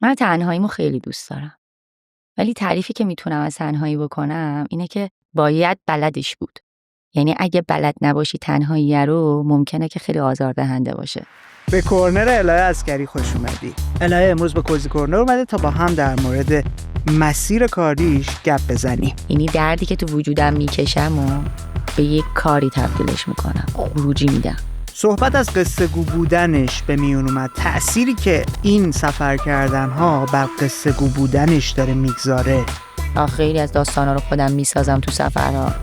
من تنهاییمو خیلی دوست دارم. ولی تعریفی که میتونم از تنهایی بکنم اینه که باید بلدش بود. یعنی اگه بلد نباشی تنهایی رو ممکنه که خیلی آزاردهنده باشه. به کورنر الهه عسکری خوش اومدی. الهه امروز به کوزی کورنر اومده تا با هم در مورد مسیر کاریش گپ بزنیم. یعنی دردی که تو وجودم میکشم و به یک کاری تبدیلش میکنم، خروجی میدم. صحبت از قصه گو بودنش به میون اومد، تأثیری که این سفر کردن ها بر قصه گو بودنش داره میگذاره. خیلی از داستانا رو خودم میسازم تو سفرها.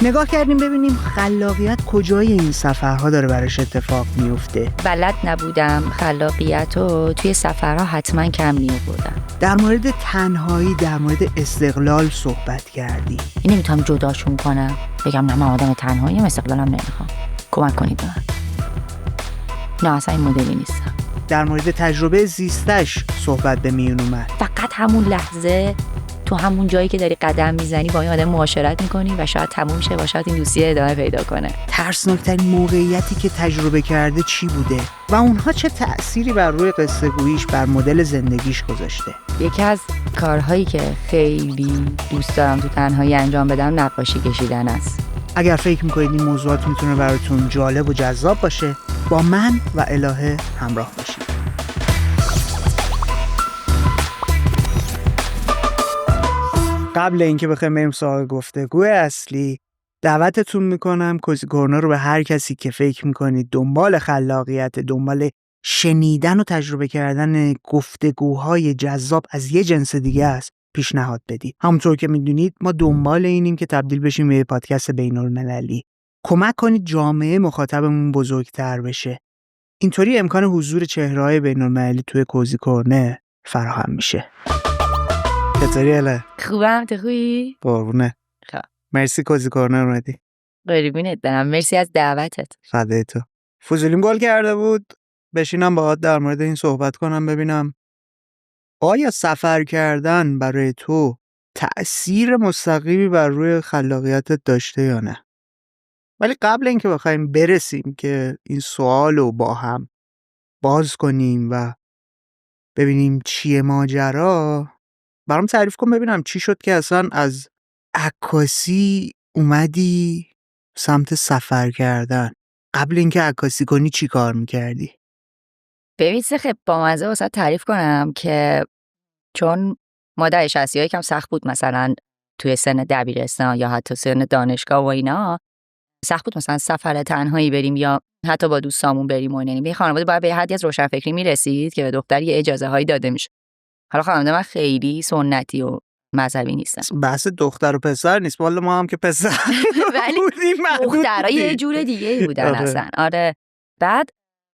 نگاه کردیم ببینیم خلاقیت کجای این سفرها داره براش اتفاق میفته. بلد نبودم خلاقیت رو توی سفرها حتما کم میآوردم. در مورد تنهایی، در مورد استقلال صحبت کردی. این نمیتونم جداشون کنم بگم نه من آدم تنهاییم، استقلالم نمیخوام، کمک کنید به من. نه اصلا این مدلی نیستم. در مورد تجربه زیستش صحبت به میون اومد. فقط همون لحظه تو همون جایی که داری قدم میزنی با این آدم معاشرت میکنی و شاید تموم شه و شاید این دوستی ادامه پیدا کنه. ترسناکترین موقعیتی که تجربه کرده چی بوده و اونها چه تأثیری بر روی قصه گوییش، بر مدل زندگیش گذاشته؟ یکی از کارهایی که خیلی دوست دارم تو تنهایی انجام بدم نقاشی کشیدن است. اگر فکر میکنید این موضوعات میتونه براتون جالب و جذاب باشه، با من و الهه همراه باشید. قبل اینکه بخوایم بریم سراغ گفتگو اصلی، دعوتتون میکنم کوزی کورنر رو به هر کسی که فکر میکنید دنبال خلاقیت، دنبال شنیدن و تجربه کردن گفتگوهای جذاب از یه جنس دیگه است پیشنهاد بدید. همونطور که میدونید ما دنبال اینیم که تبدیل بشیم به یه پادکست بین‌المللی. کمک کنید جامعه مخاطبمون بزرگتر بشه. اینطوری امکان حضور چهره‌های بین‌المللی توی کوزی کورنر فراهم میشه. چطوری اله؟ خوبم، تو خوبی؟ قربونه. خب مرسی کوزی کورنر اومدی. قربونت برم، مرسی از دعوتت. فدای تو. فضولیم گل کرده بود بشینم باهات در مورد این صحبت کنم، ببینم آیا سفر کردن برای تو تأثیر مستقیمی بر روی خلاقیتت داشته یا نه. ولی قبل اینکه بخوایم برسیم که این سوالو با هم باز کنیم و ببینیم چیه ماجرا، برام تعریف کن ببینم چی شد که اصلا از عکاسی اومدی سمت سفر کردن. قبل اینکه عکاسی کنی چی کار میکردی؟ ببین خب با مزه واسه تعریف کنم که چون مادر 60 یکم سخت بود، مثلا توی سن دبیرستان یا حتی سن دانشگاه و اینا سخت بود مثلا سفر تنهایی بریم یا حتی با دوستامون بریم و اینا. یعنی خانواده باید به حدی از روشنفکری میرسید که به دختر یه اجازه هایی داده میشه. حالا خانواده من خیلی سنتی و مذهبی نیستن. بحث دختر و پسر نیست، والا ما هم که پسر بودیم، دخترها یه جور دیگه ای بودن اصلا. آره. بعد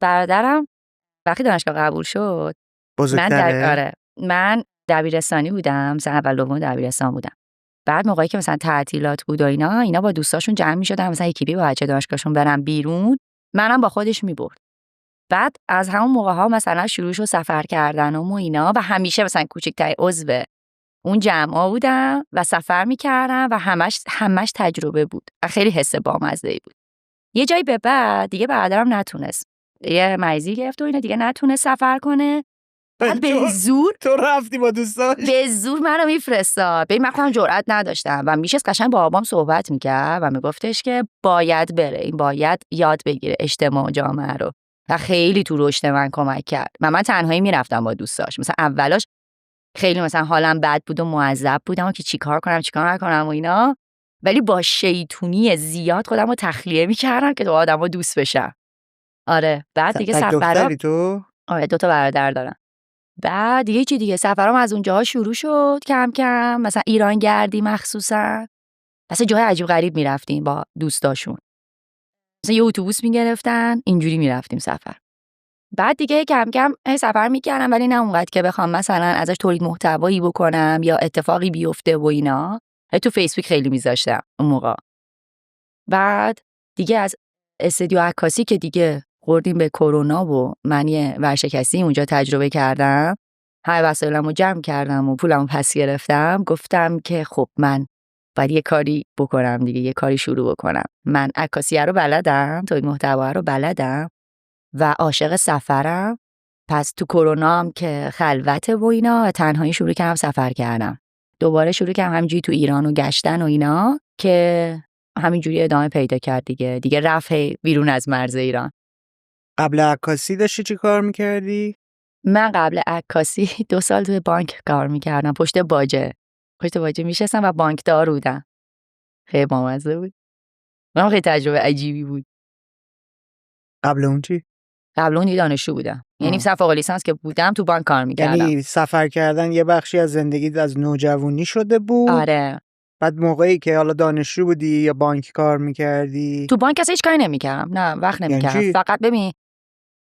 برادرم وقتی دانشگاه قبول شد من دبیرستانی بودم، مثلا اول دوم دبیرستان بودم. بعد موقعی که مثلا تعطیلات بود و اینا با دوستاشون جمع می‌شدن، مثلا یکی با بچه دانشگاهشون برن بیرون، منم با خودش می‌برد. بعد از همون موقع‌ها مثلا شروع شد سفر کردن و اینا و همیشه مثلا کوچیک‌ترین عضو اون جمعا بودم و سفر می‌کردم و همش تجربه بود. خیلی حس بامزه‌ای بود. یه جایی به بعد دیگه برادرم نتونست. یه مریضی گرفت و اینا دیگه نتونست سفر کنه. بعد به زور تو رفتی با دوستاش؟ به زور منو میفرستاد. ببین من خودم جرئت نداشتم و میشه قشنگ با بابام صحبت میکرد و میگفتش که باید بره، این باید یاد بگیره اجتماع و جامعه رو و خیلی تو رشد من کمک کرد. من تنهایی میرفتم با دوستاش، مثلا اولاش خیلی مثلا حالم بد بود و معذب بودم که چیکار کنم چیکار نکنم و اینا، ولی با شیطونی زیاد خودم رو تخلیه میکردم که تو آدمو دوست بشم. آره. بعد دیگه سفرا تو؟ آره 2 تا برادر دارم. بعد دیگه سفرام از اونجاها شروع شد کم کم، مثلا ایران گردی مخصوصا مثلا جای عجیب غریب میرفتیم با دوستاشون، مثلا یه اتوبوس میگرفتن اینجوری میرفتیم سفر. بعد دیگه کم کم سفر میکردم ولی نه اونقدر که بخوام مثلا ازش تولید محتوایی بکنم یا اتفاقی بیفته و اینا. تو فیسبوک خیلی میذاشتم اون موقع. بعد دیگه از استودیو عکاسی که دیگه خوردیم به کرونا و من یه ورشکستی اونجا تجربه کردم، همه وسایلمو جمع کردم و پولمو پس گرفتم، گفتم که خب من باید یه کاری بکنم دیگه، یه کاری شروع بکنم. من عکاسی رو بلدم، تولید محتوا رو بلدم و عاشق سفرم پس تو کرونا هم که خلوته و اینا تنهایی شروع کردم سفر کردم. دوباره شروع کردم همینجوری تو ایران و گشتن و اینا که همینجوری ادامه پیدا کرد دیگه رفت بیرون از مرز ایران. قبل عکاسی داشتی چی کار میکردی؟ من قبل عکاسی 2 سال توی بانک کار میکردم، پشت باجه میشستم و بانکدار بودم. خیلی بامزه بود. من خیلی تجربه عجیبی بود. قبل اون چی؟ قبل اون دانشجو بودم. یعنی مثلا فوق لیسانس که بودم تو بانک کار میکردم. یعنی سفر کردن یه بخشی از زندگیت از نوجوانی شده بود؟ آره. بعد موقعی که حالا دانشجو بودی یا بانک کار میکردی؟ تو بانک اصلا هیچ کاری نمیکردم. نه وقت نمیکردم. یعنی فقط ببین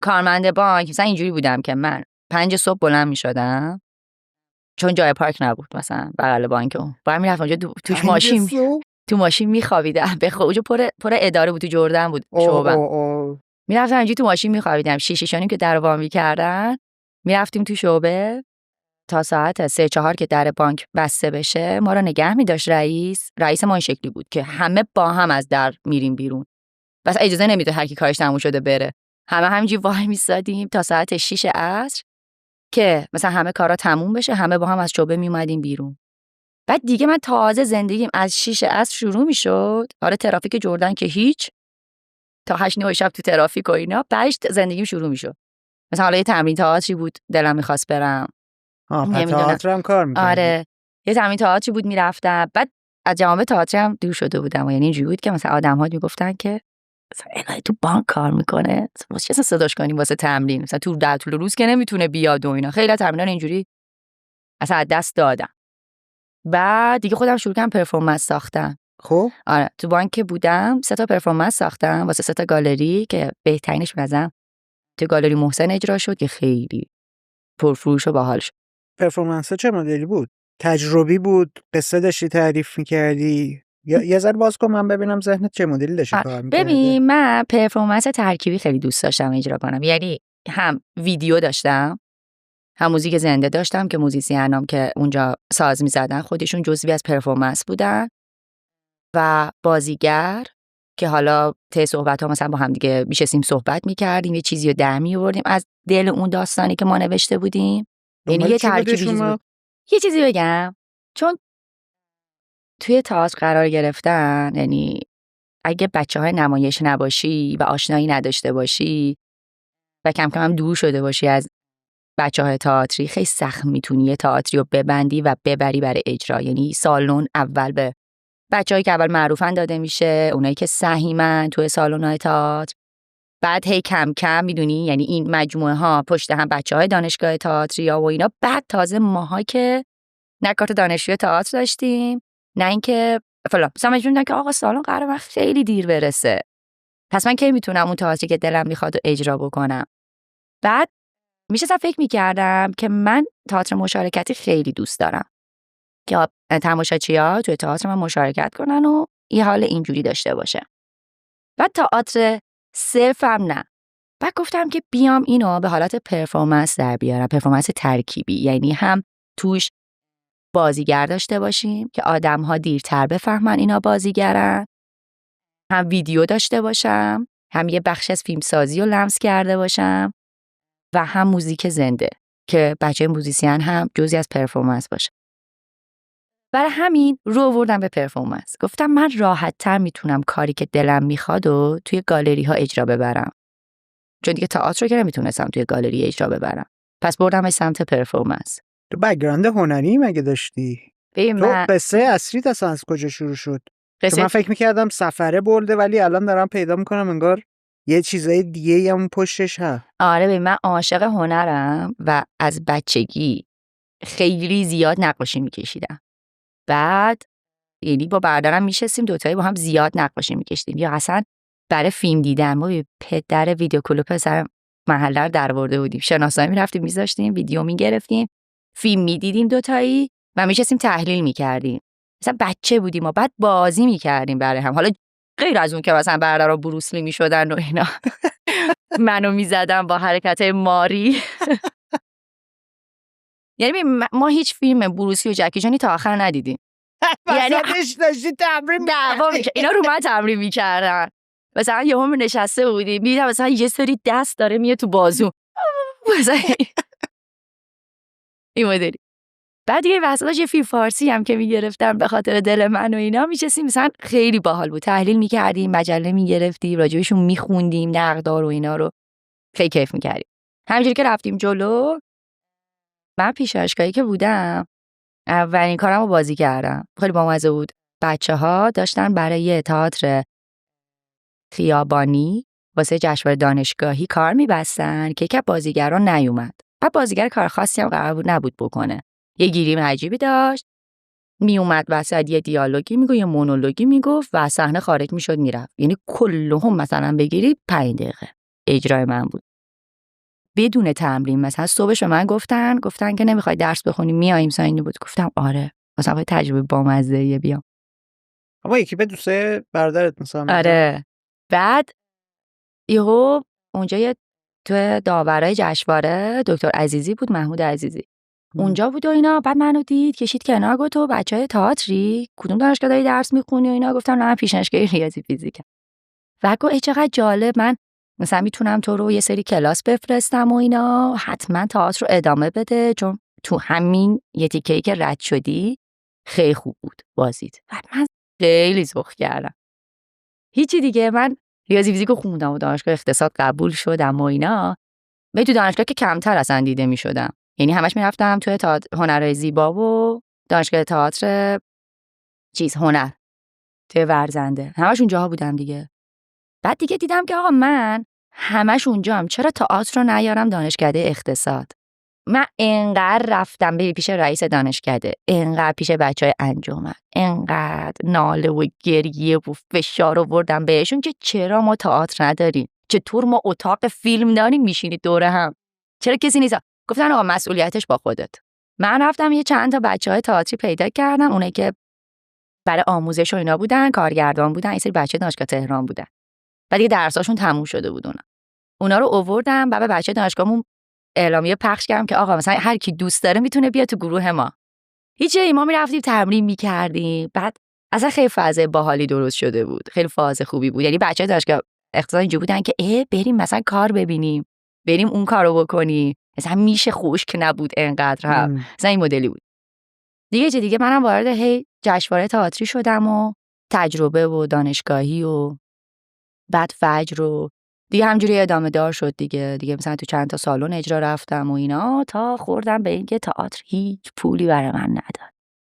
کارمند بانک مثلا اینجوری بودم که من 5 صبح بلند میشدم چون جای پارک نبود مثلا بغل بانک اون. بعد میرفتم اونجا توش ماشین تو ماشین میخوابیدم. به خودم پر اداره بود، تو جردن بود شعبم. میرفتم اینجوری تو ماشین میخوابیدم. 6 که در وا میکردن میرفتیم تو شعبه تا ساعت 3-4 که در بانک بسته بشه. ما رو نگه می‌داشت رئیس ما این شکلی بود که همه با هم از در میریم بیرون. بس اجازه نمیده هر کی کارش تموم شده بره. همه همینجوری وای میسادیم تا ساعت 6 عصر که مثلا همه کارا تموم بشه، همه با هم از شعبه میومدیم بیرون. بعد دیگه من تازه زندگیم از 6 عصر شروع میشد. آره ترافیک جردن که هیچ، تا 8-9 شب تو ترافیک و اینا. بعدش زندگیم شروع میشد. مثلا حالا یه تمرین تئاتری بود دلم می‌خواست برم. تئاتر کار می‌کردی؟ آره یه تمرین تئاتری بود میرفتم. بعد از جوامع تئاتر هم دور شده بودم. یعنی اینجوری بود که مثلا آدم‌ها میگفتن که مثلا الهی تو بانک کار میکنه، واسه چه صداش کنیم واسه تمرین، مثلا تو در طول روز که نمیتونه بیاد و اینا. خیلی تمرین‌ها اینجوری اصلا از دست دادم. بعد دیگه خودم شروع کردم پرفورمنس ساختن. خب آره تو بانک که بودم 3 تا پرفورمنس ساختم واسه 3 تا گالری که بهترینش بزنم تو گالری محسن اجرا شد که خیلی پرفروش و باحال شد. پرفورمنس چه مدلی بود؟ تجربی بود؟ قصه داشتی تعریف می‌کردی؟ یا یه ذره باز کن من ببینم ذهنت چه مدلی داشتی کار می‌کرد. ببین من پرفورمنس ترکیبی خیلی دوست داشتم اجرا کنم. یعنی هم ویدیو داشتم، هم موزیک زنده داشتم که موزیسینام که اونجا ساز می‌زدن خودشون جزوی از پرفورمنس بودن و بازیگر که حالا ته صحبت‌ها مثلا با هم دیگه میشستیم صحبت می‌کردیم، یه چیزی رو در می‌آوردیم از دل اون داستانی که ما نوشته بودیم. یعنی یه ترکیبی بود. یه چیزی بگم، چون توی تئاتر قرار گرفتن، یعنی اگه بچه‌های نمایش نباشی و آشنایی نداشته باشی و کم کم هم دور شده باشی از بچه‌های تئاتری، خیلی سخت میتونی یه تئاتری رو ببندی و ببری برای اجرا. یعنی سالن اول به بچه‌هایی که اول معروفن داده میشه، اونایی که سهیمن توی سالن‌های تئاتر. بعد هی کم کم میدونی، یعنی این مجموعه ها پشت هم بچه‌های دانشگاه تئاتری ها و اینا. بعد تازه ماها که نه کارت دانشجوی تئاتر داشتیم نه اینکه فلان، مثلا مجبور که آقا سالن قراره وقت خیلی دیر برسه، پس من کی میتونم اون تئاتری که دلم میخواد و اجرا بکنم. بعد میشستم فکر میکردم که من تئاتر مشارکتی خیلی دوست دارم که تماشاچی‌ها توی تئاتر من مشارکت کنن و یه حال اینجوری داشته باشه. بعد تئاتر صرفم نه. بعد گفتم که بیام اینو به حالت پرفورمنس در بیارم، پرفورمنس ترکیبی. یعنی هم توش بازیگر داشته باشیم که آدم‌ها دیرتر بفهمن اینا بازیگرن، هم ویدیو داشته باشم، هم یه بخش از فیلمسازی رو لمس کرده باشم و هم موزیک زنده که بچه موزیسین هم جزئی از پرفورمنس باشه. برای همین رو آوردم به پرفورمنس. گفتم من راحت‌تر میتونم کاری که دلم میخواد و توی گالری ها اجرا ببرم، چون دیگه تئاتر رو که نمیتونستم توی گالری اجرا ببرم. پس بردم سمت پرفورمنس. تو بک‌گراند هنری مگه داشتی؟ تو قصه اصلیت اصلا از کجا شروع شد؟ من فکر میکردم سفره برده، ولی الان دارم پیدا میکنم انگار یه چیزای دیگه هم پشتش هست. آره ببین من عاشق هنرم و از بچگی خیلی زیاد نقاشی میکشیدم. بعد یعنی با برادرم میشستیم دوتایی با هم زیاد نقاشی میکشیدیم، یا اصلا برای فیلم دیدن ما به پدر ویدیو کلوپ سر محله رو درآورده بودیم، شناسایی میرفتیم میذاشتیم ویدیو میگرفتیم فیلم میدیدیم دوتایی و میشستیم تحلیل میکردیم. مثلا بچه بودیم و بعد بازی میکردیم برای هم. حالا غیر از اون که مثلا برادرها بروسلی میشدن و اینا منو میزدن با حرکتای ماری. یعنی ما هیچ فیلم بروسلی و جکی چانی تا آخر ندیدیم. یعنی داشتی تمرین اینا رو من تمرین میکردن. مثلا یهو نشسته بودیم میدیدم مثلا یه سری دست داره میاد تو بازو مثلا این مدلی. بعد دیگه وسطاش یه فیلم فارسی هم که میگرفتم به خاطر دل من و اینا، میشستیم مثلا خیلی باحال بود، تحلیل میکردیم، مجله میگرفتیم، راجبشون میخوندیم، نقدار و اینا رو خیلی کیف میکردیم. همینجوری که رفتیم جلو، من پیش اشکایی که بودم اولین کارم رو بازی کردم. خیلی بامزه بود. بچه‌ها داشتن برای تئاتر خیابانی واسه جشنواره دانشگاهی کار می‌بستن که یک بازیگران نیومد. بعد بازیگر کار خاصی هم قرار بود نبود بکنه. یه گیریم عجیبی داشت. میومد وسط یه دیالوگی میگفت، یه مونولوگی میگفت و صحنه خارج میشد میرفت. یعنی کلهم مثلا بگیری 5 دقیقه اجرای من بود. بدون تمرین. مثلا صبحش به من گفتن که نمیخوای درس بخونی میایم ساینی بود. گفتم آره. مثلا باید تجربه بامزه بیام. اما یکی به دوسته برادرت مثلا. آره. بعد یهو اونجا یه تو داورای جشنواره دکتر عزیزی بود، محمود عزیزی. اونجا بود و اینا. بعد منو دید، کشید کنار، گفت تو بچهای تئاتری کدوم دانشگاه داری درس میخونی و اینا؟ گفتم نه من پیشنهادگاه ریاضی فیزیکم. و گفت چقدر جالب، من مثلا میتونم تو رو یه سری کلاس بفرستم و اینا، حتما تئاتر رو ادامه بده چون تو همین یه تیکه‌ای که رد شدی خیلی خوب بود بازیت. بعد من خیلی ذوق کردم. هیچی دیگه، من ریاضی فیزیک رو خوندم و دانشگاه اقتصاد قبول شدم و اینا. من تو دانشگاه که کمتر اصلا دیده میشدم، یعنی همش میرفتم توی هنرهای زیبا و دانشگاه تئاتر هنر توی ورزنده، همش اونجاها بودم دیگه. بعد دیگه دیدم که آقا من همش اونجام، چرا تئاتر رو نیارم دانشکده اقتصاد؟ من انقدر رفتم پیش رئیس دانشکده، انقدر پیش بچهای انجمن، انقدر ناله و گریه و فشار آوردم بهشون که چرا ما تئاتر نداریم؟ چطور ما اتاق فیلم داریم میشینید دور هم؟ چرا کسی نیست؟ گفتن آقا مسئولیتش با خودت. من رفتم یه چند تا بچهای تئاتری پیدا کردم، اونایی که برای آموزش و اینا بودن، کارگردان بودن، این سری بچه دانشگاه تهران بودن. بعد دیگه درساشون تموم شده بود اونا رو آوردم و به بچه دانشگاهمون اعلامیه پخش کردم که آقا مثلا هر کی دوست داره میتونه بیاد تو گروه ما. هیچی، ما میرفتیم تمرین میکردیم. بعد اصلا خیلی فاز باحالی درست شده بود، خیلی فاز خوبی بود. یعنی بچه دانشگاه اقتصاد اینجوری بودن که بریم مثلا کار ببینیم، بریم اون کارو بکنیم، مثلا میشه خشک نبود انقدر هم. مثلا این مدلی بود. دیگه منم وارد جشنواره تئاتری شدم و تجربه و دانشگاهی و بعد فجر رو دیگه همجوری ادامه دار شد دیگه مثلا تو چند تا سالن اجرا رفتم و اینا تا خوردم به اینکه تئاتر هیچ پولی برای من نداد.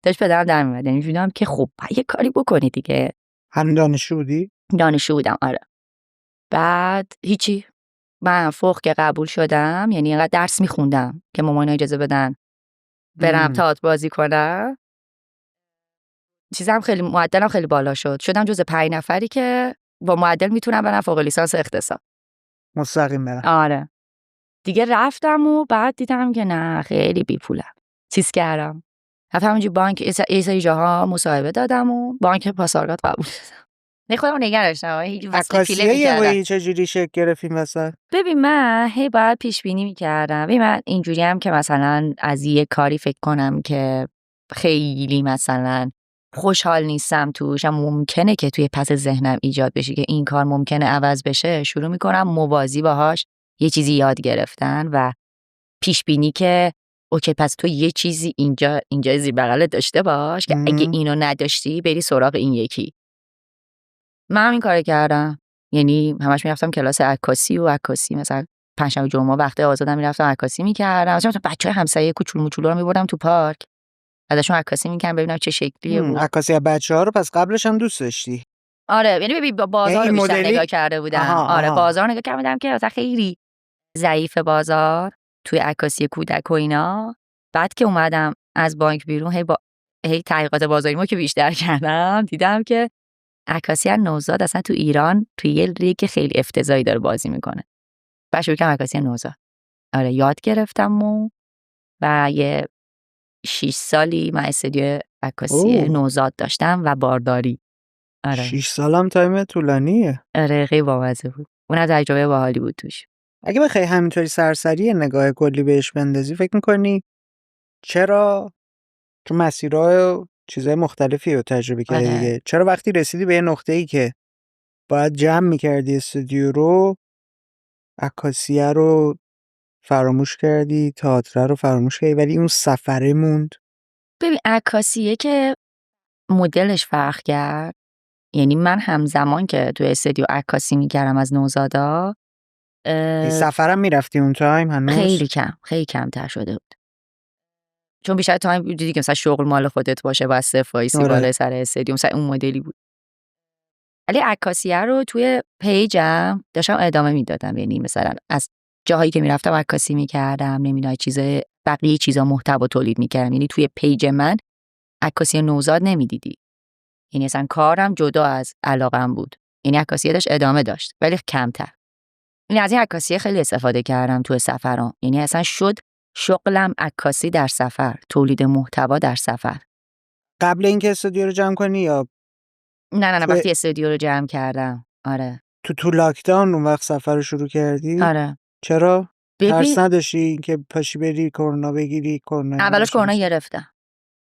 داشت پدرم در میاد، یعنی دیدم که خب یه کاری بکنی دیگه. هم دانشجو بودی؟ دانشجو بودم آره. بعد هیچی، من فوق که قبول شدم، یعنی اینقدر درس میخوندم که مامانا اجازه بدن برم تئاتر بازی کنم. چیزام خیلی معدلم خیلی بالا شدم جز 5 نفری که با معدل میتونم برم فوق لیسانس اقتصاد. مستقیم برم. آره. دیگه رفتم و بعد دیدم که نه خیلی بی پولم. چیز کردم. رفتم اونجا بانک یه سری جاها مصاحبه دادم و بانک پاسارگاد قبول شدم. نه خودم نگه داشتم هیچ واسه پیله می‌کردم. چجوری شکل گرفتیم مثلا؟ ببین من باید پیش بینی می‌کردم. ببین من اینجوری هم که مثلا از یه کاری فکر کنم که خیلی مثلا خوشحال نیستم توش، ممکنه که توی پس ذهنم ایجاد بشه که این کار ممکنه عوض بشه، شروع می‌کنم موازی باهاش یه چیزی یاد گرفتن و پیش بینی که اوکی پس تو یه چیزی اینجا زیر بغلت داشته باش که اگه اینو نداشتی بری سراغ این یکی. من هم این کارو کردم، یعنی همش میرفتم کلاس عکاسی مثلا پنجشنبه جمعه وقت آزادم میرفتم عکاسی میکردم. مثلا بچهای همسایه کوچولو موچولو رو میبردم تو پارک ازشون عکاسی میکردم ببینم چه شکلیه بود. عکاسی از بچه‌ها رو پس قبلش هم دوست داشتی؟ آره، یعنی ببین بازار رو بیشتر نگاه کرده بودم. آره بازار نگاه کرده بودم که مثلا خیلی ضعیف بازار توی عکاسی کودک و اینا. بعد که اومدم از بانک بیرون هی تحقیقات بازاریمو که بیشتر کردم دیدم که عکاسی نوزاد اصلا تو ایران توی یه لیگ خیلی افتضاحی داره بازی میکنه. بعد شروع کردم عکاسی نوزاد. آره یاد گرفتم و یه 6 سالی من استودیو عکاسی نوزاد داشتم و بارداری. آره 6 سالم تایم طولانیه. آره خیلی بامزه بود. اون تجربه باحالی بود توش. اگه بخوای همینطوری سرسری نگاه کلی بهش بندازی فکر میکنی چرا؟ چون مسیرها چیزای مختلفی رو تجربه کردی دیگه. چرا وقتی رسیدی به یه نقطه‌ای که باید جمع میکردی استودیو رو، عکاسیه رو فراموش کردی، تئاتر رو فراموش کردی، ولی اون سفره موند. ببین عکاسیه که مدلش فرق کرد. یعنی من همزمان که تو استودیو عکاسی میکردم از نوزادا سفرم میرفتی اون تایم هنوز؟ خیلی کمتر شده بود، چون بیشتر تایم دیدی که مثلا شغل مال خودت باشه و صفر وایسی بالای سر استودیو، مثلا اون مدلی بود. ولی عکاسیه رو توی پیجم داشتم ادامه میدادم، یعنی مثلا از جاهایی که میرفتم عکاسی میکردم، نمیدونم بقیه چیزا محتوا تولید میکردم. یعنی توی پیج من عکاسی نوزاد نمیدیدی، یعنی اصلا کارم جدا از علاقم بود. یعنی عکاسی داشت ادامه داشت ولی کمتر. یعنی از این عکاسی خیلی استفاده کردم توی سفرام. یعنی اصلا شد شغلم عکاسی در سفر، تولید محتوا در سفر. قبل اینکه استودیو رو جمع کنی یا نه وقتی استودیو رو جمع کردم. آره تو لاکداون اون وقت سفر رو شروع کردی؟ آره. چرا؟ ترس نداشتی که پاشی بری کرونا بگیری؟ کرونا اولش کرونا گرفتم،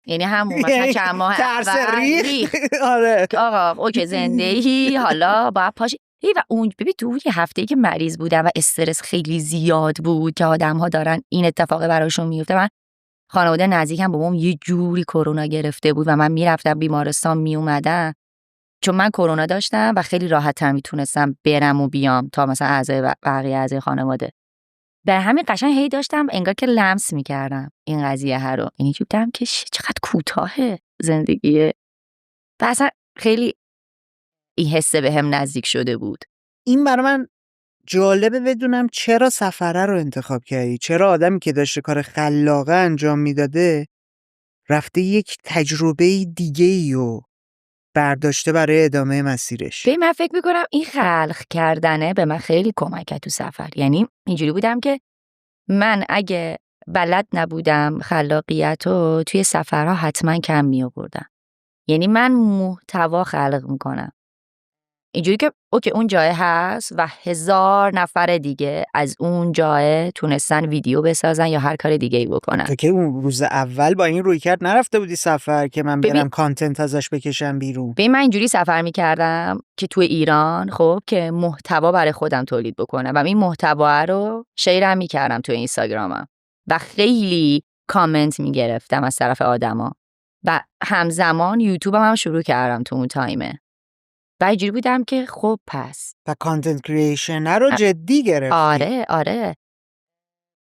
یعنی همون مثلا چند ماه ترس ریخ. آره آقا اوکی زندگی حالا باید پاشی. و اون ببین تو یه هفته‌ای که مریض بودم و استرس خیلی زیاد بود که آدم‌ها دارن این اتفاق براشون میفته، من خانواده نزدیکم بابام یه جوری کرونا گرفته بود و من میرفتم بیمارستان میومدم، چون من کرونا داشتم و خیلی راحت‌تر میتونستم برم و بیام تا مثلا اعضای بقیه اعضای خانواده. در همین قشنگ هی داشتم انگار که لمس میکردم این قضیه ها رو. یعنی دیدم که چقدر کوتاهه زندگیه و اصلا خیلی این حسه به هم نزدیک شده بود. این برای من جالبه بدونم چرا سفره رو انتخاب کردی؟ چرا آدمی که داشته کار خلاقه انجام میداده رفته یک تجربه دیگه‌ای رو برداشته برای ادامه مسیرش؟ من فکر میکنم این خلق کردنه به من خیلی کمک کرد تو سفر. یعنی اینجوری بودم که من اگه بلد نبودم خلاقیت رو توی سفرها حتما کم می آوردم. یعنی من محتوا خلق میکنم اینجوری که اوکی اون جای هست و 1000 نفر دیگه از اون جای تونستن ویدیو بسازن یا هر کار دیگه ای بکنن. تو که اون روز اول با این رویکرد نرفته بودی سفر که من برم کانتنت ازش بکشم بیرون؟ من اینجوری سفر میکردم که توی ایران خب که محتوا برای خودم تولید بکنم و این محتوا رو شیرم میکردم توی اینستاگرامم و خیلی کامنت میگرفتم از طرف آدما و همزمان یوتیوبم هم شروع کردم تو اون تایمه و اینجوری بودم که خب پس و کانتنت کریشن رو جدی گرفتی. آره.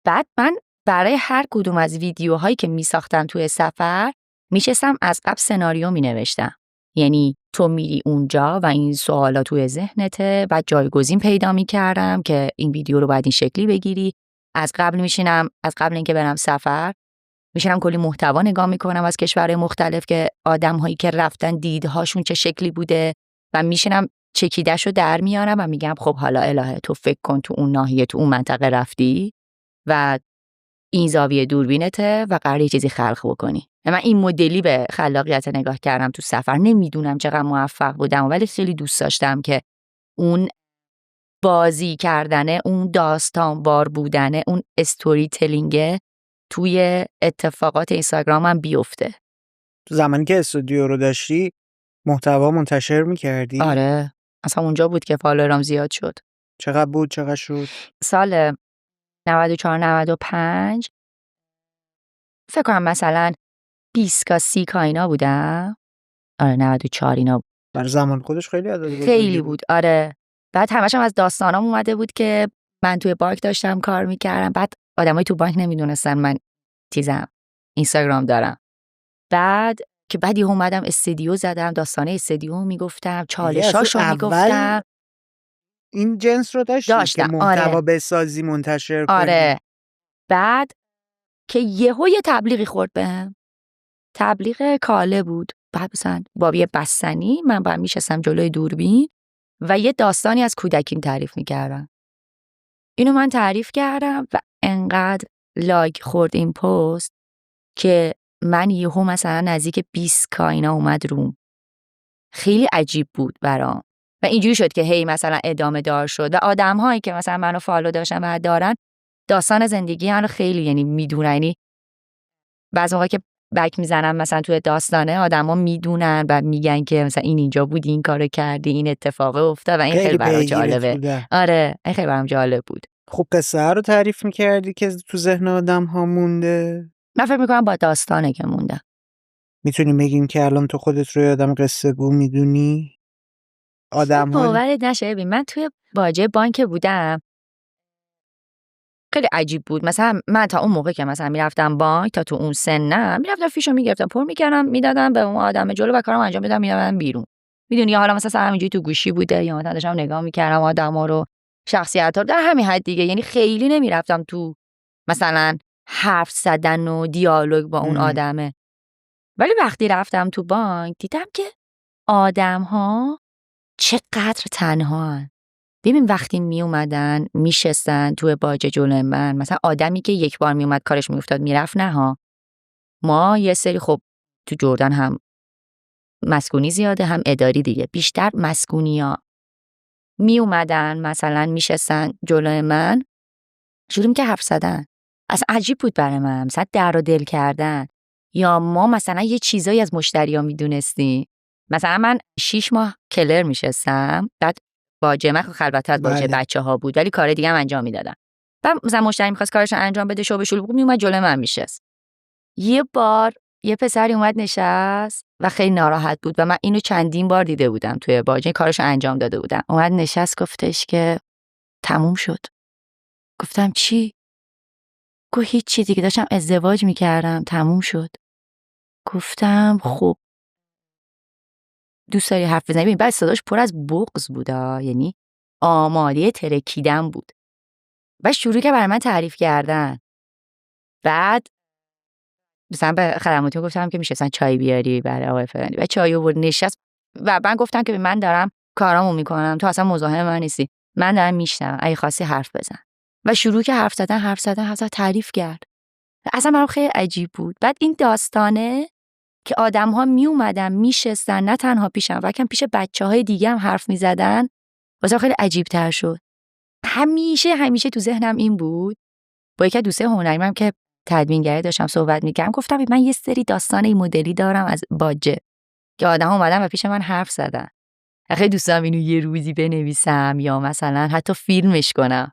بعد من برای هر کدوم از ویدیوهایی که میساختم توی سفر میشستم از قبل سناریو مینوشتم. یعنی تو میری اونجا و این سوالا توی ذهنته و جایگزین پیدا میکردم که این ویدیو رو باید این شکلی بگیری. از قبل اینکه برم سفر میشینم کلی محتوا نگاه میکنم از کشورهای مختلف که آدم‌هایی که رفتن دیدهاشون چه شکلی بوده و میشینم چکیده‌شو در میارم و میگم خب حالا الهه تو فکر کن تو اون ناحیه تو اون منطقه رفتی و این زاویه دوربینته و قراره یه چیزی خلق بکنی. من این مدلی به خلاقیت نگاه کردم تو سفر. نمیدونم چقدر موفق بودم ولی خیلی دوست داشتم که اون بازی کردنه، اون داستانوار بودنه، اون استوری تلینگه توی اتفاقات اینستاگرام هم بیفته. تو زمانی که استودیو رو داشتی محتوا منتشر میکردی؟ آره اصلا اونجا بود که فالوورام زیاد شد. چقدر بود؟ چقدر شد؟ سال 94-95 فکر کنم مثلا 20 تا 30 کا اینا بودم. آره 94 اینا بود. در زمان خودش خیلی عدد بود. خیلی بود آره. بعد همش هم از داستانام اومده بود که من توی بانک داشتم کار میکردم. بعد آدمای تو بانک نمیدونستن من اینستاگرام دارم. بعد یه اومدم استودیو زدم، داستانه استودیو میگفتم، چالشاشو میگفتم. این جنس رو داشتم که محتوا بسازی منتشر کنی. آره. بعد که یه تبلیغی خورد بهم. تبلیغ کاله بود. بعد مثلا با یه بستنی من با میشستم جلوی دوربین و یه داستانی از کودکیم تعریف میکردم. اینو من تعریف کردم و انقدر لایک خورد این پست که من یهو مثلا نزدیک 20 کا اینا اومد روم. خیلی عجیب بود برام و اینجوری شد که هی مثلا ادامه دار شد و آدم‌هایی که مثلا منو فالو داشتن و دارن داستان زندگی منو خیلی یعنی میدونن. بعضی موقع که بک میزنم مثلا توی داستانه آدما میدونن و میگن که مثلا این اینجا بودی، این کارو کردی، این اتفاق افتاد و این خیلی برام جالبه. آره این خیلی برام جالب بود. خب قصه رو تعریف میکردی که تو ذهن آدم ها مونده. من فکر میکنم با داستانه که مونده. میتونیم بگیم که الان تو خودت روی آدم قصه گو میدونی؟ آدم ها باورت نشه ببین من توی باجه بانک بودم، خیلی عجیب بود. مثلا من تا اون موقع که مثلا میرفتم بانک، تا تو اون سنم میرفتم فیشو میگرفتم، پر میکردم، میدادم به اون آدم جلو و کارم انجام میدادم، میدادم بیرون. میدونی حالا مثلا سرم اینجوری تو گوشی بوده یا مثلا داشتم نگاه میکردم آدما رو، شخصیت‌ها رو، در همین حد دیگه. یعنی خیلی نمیرفتم تو مثلا حرف زدن و دیالوگ با اون آدمه. ولی وقتی رفتم تو بانک دیدم که آدم‌ها چقدر تنهان. ببین وقتی می اومدن میشستن توی باجه جلوی من، مثلا آدمی که یک بار می اومد کارش میافتاد میرفت، نه ها، ما یه سری خب تو جردن هم مسکونی زیاده هم اداری دیگه، بیشتر مسکونیا می اومدن مثلا میشستن جلوی من، شروع که حرف زدن. اصلا عجیب بود برای من، مثلا در و دل کردن. یا ما مثلا یه چیزایی از مشتریا میدونستیم. مثلا من 6 ماه کلر میشستم، بعد باجه من خلوت‌تر از باجه بچه‌ها بود ولی کار دیگه هم انجام میدادم. بعد مثلا مشتری می‌خواست کارش انجام بده، شو به شلوغ میومد جلوی من میشست. یه بار یه پسری اومد نشست و خیلی ناراحت بود و من اینو چندین بار دیده بودم توی باجه، کارش انجام داده بودم. اومد نشست گفتش که تموم شد. گفتم چی؟ گفت هیچی دیگه، داشتم ازدواج میکردم تموم شد. گفتم خب دوست داری حرف بزنی؟ ببین بعد صداش پر از بغض بود، یعنی آماده ترکیدن بود. و شروع که برای من تعریف کردن. بعد مثلا به خدماتی گفتم که میشه مثلا چای بیاری برای آقای فلانی، و چای آورد نشست و من گفتم که من دارم کارامو میکنم، تو اصلا مزاحم من نیستی، من دارم میشنوم، اگه خواستی حرف بزن. و شروع که حرف زدن تعریف کرد. اصلا برام خیلی عجیب بود. بعد این داستانه که آدم‌ها می اومدن میشستن، نه تنها پیشم بلکه پیش بچه‌های دیگه هم حرف می‌زدن، واسه خیلی عجیب‌تر شد. همیشه تو ذهنم این بود. با یکی از دوستای هنریمم که تدوینگری داشتم صحبت می‌کردم، گفتم من یه سری داستان این مدلی دارم از باجه که آدم‌ها اومدن و پیش من حرف زدن. خیلی دوست دارم اینو یه روزی بنویسم یا مثلا حتی فیلمش کنم.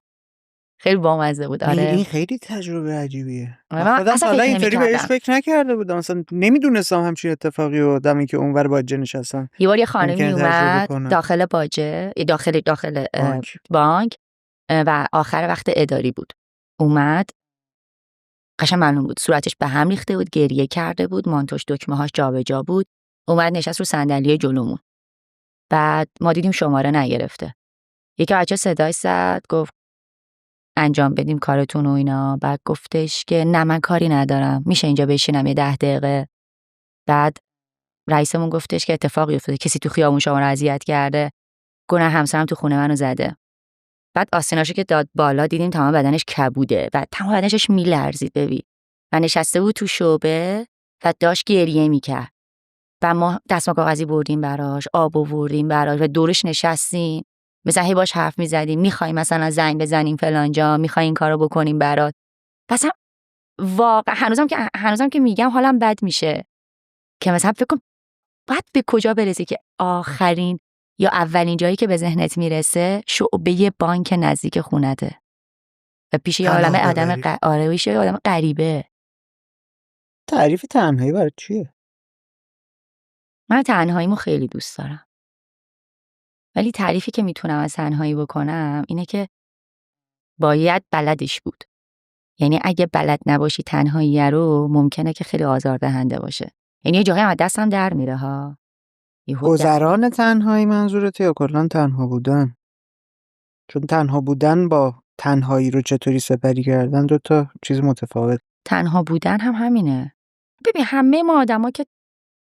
خیلی بامزه بود. آره این خیلی تجربه عجیبیه. من خودم اصلا حالا فکر اینطوری بهش نمی‌کردم. فکر نکرده بودم، مثلا نمیدونستم همچین اتفاقی و آدمی که اونور باجه نشستن یه بار یه خانمی ممکنه تجربه اومد کنن. داخل باجه، داخل بانک و آخر وقت اداری بود. اومد قشنگ معلوم بود صورتش به هم ریخته بود، گریه کرده بود، مانتوش دکمه‌هاش جابجا بود. اومد نشست رو صندلی جلومون. بعد ما دیدیم شماره نگرفته. یکی بچه صدای زد گفت انجام بدیم کارتون و اینا. بعد گفتش که نه من کاری ندارم، میشه اینجا بشینم یه 10 دقیقه. بعد رئیسمون گفتش که اتفاقی افتاده، کسی تو خیابون شما رو اذیت کرده، گناه همسرم تو خونه منو زده. بعد آستیناشو که داد بالا دیدیم تمام بدنش کبوده، بعد تمام بدنش میلرزید ببین. و نشسته بود تو شعبه و داشت گریه میکرد. و ما دستمال کاغذی بردیم براش، آب آوردیم براش و دورش نشستیم. مثلا هی باش حرف میزدیم، میخوای مثلا زنگ بزنیم فلانجا، میخوای این کارو بکنیم برات. مثلا واقعا هنوزم که میگم حالم بد میشه که مثلا فکر کن بعد به کجا برسی که آخرین یا اولین جایی که به ذهنت میرسه شعبه بانک نزدیک خونته و پیش یه عالمه آدم غریبه. تعریف تنهایی برای چیه؟ من تنهاییمو خیلی دوست دارم، ولی تعریفی که میتونم از تنهایی بکنم اینه که باید بلدش بود. یعنی اگه بلد نباشی تنهایی رو ممکنه که خیلی آزاردهنده باشه. یعنی یه جایی هم دستم در میره ها. گذران تنهایی منظورته یا کلا تنها بودن؟ چون تنها بودن با تنهایی رو چطوری سپری کردن دو تا چیز متفاوت. تنها بودن هم همینه. ببین همه ما آدما که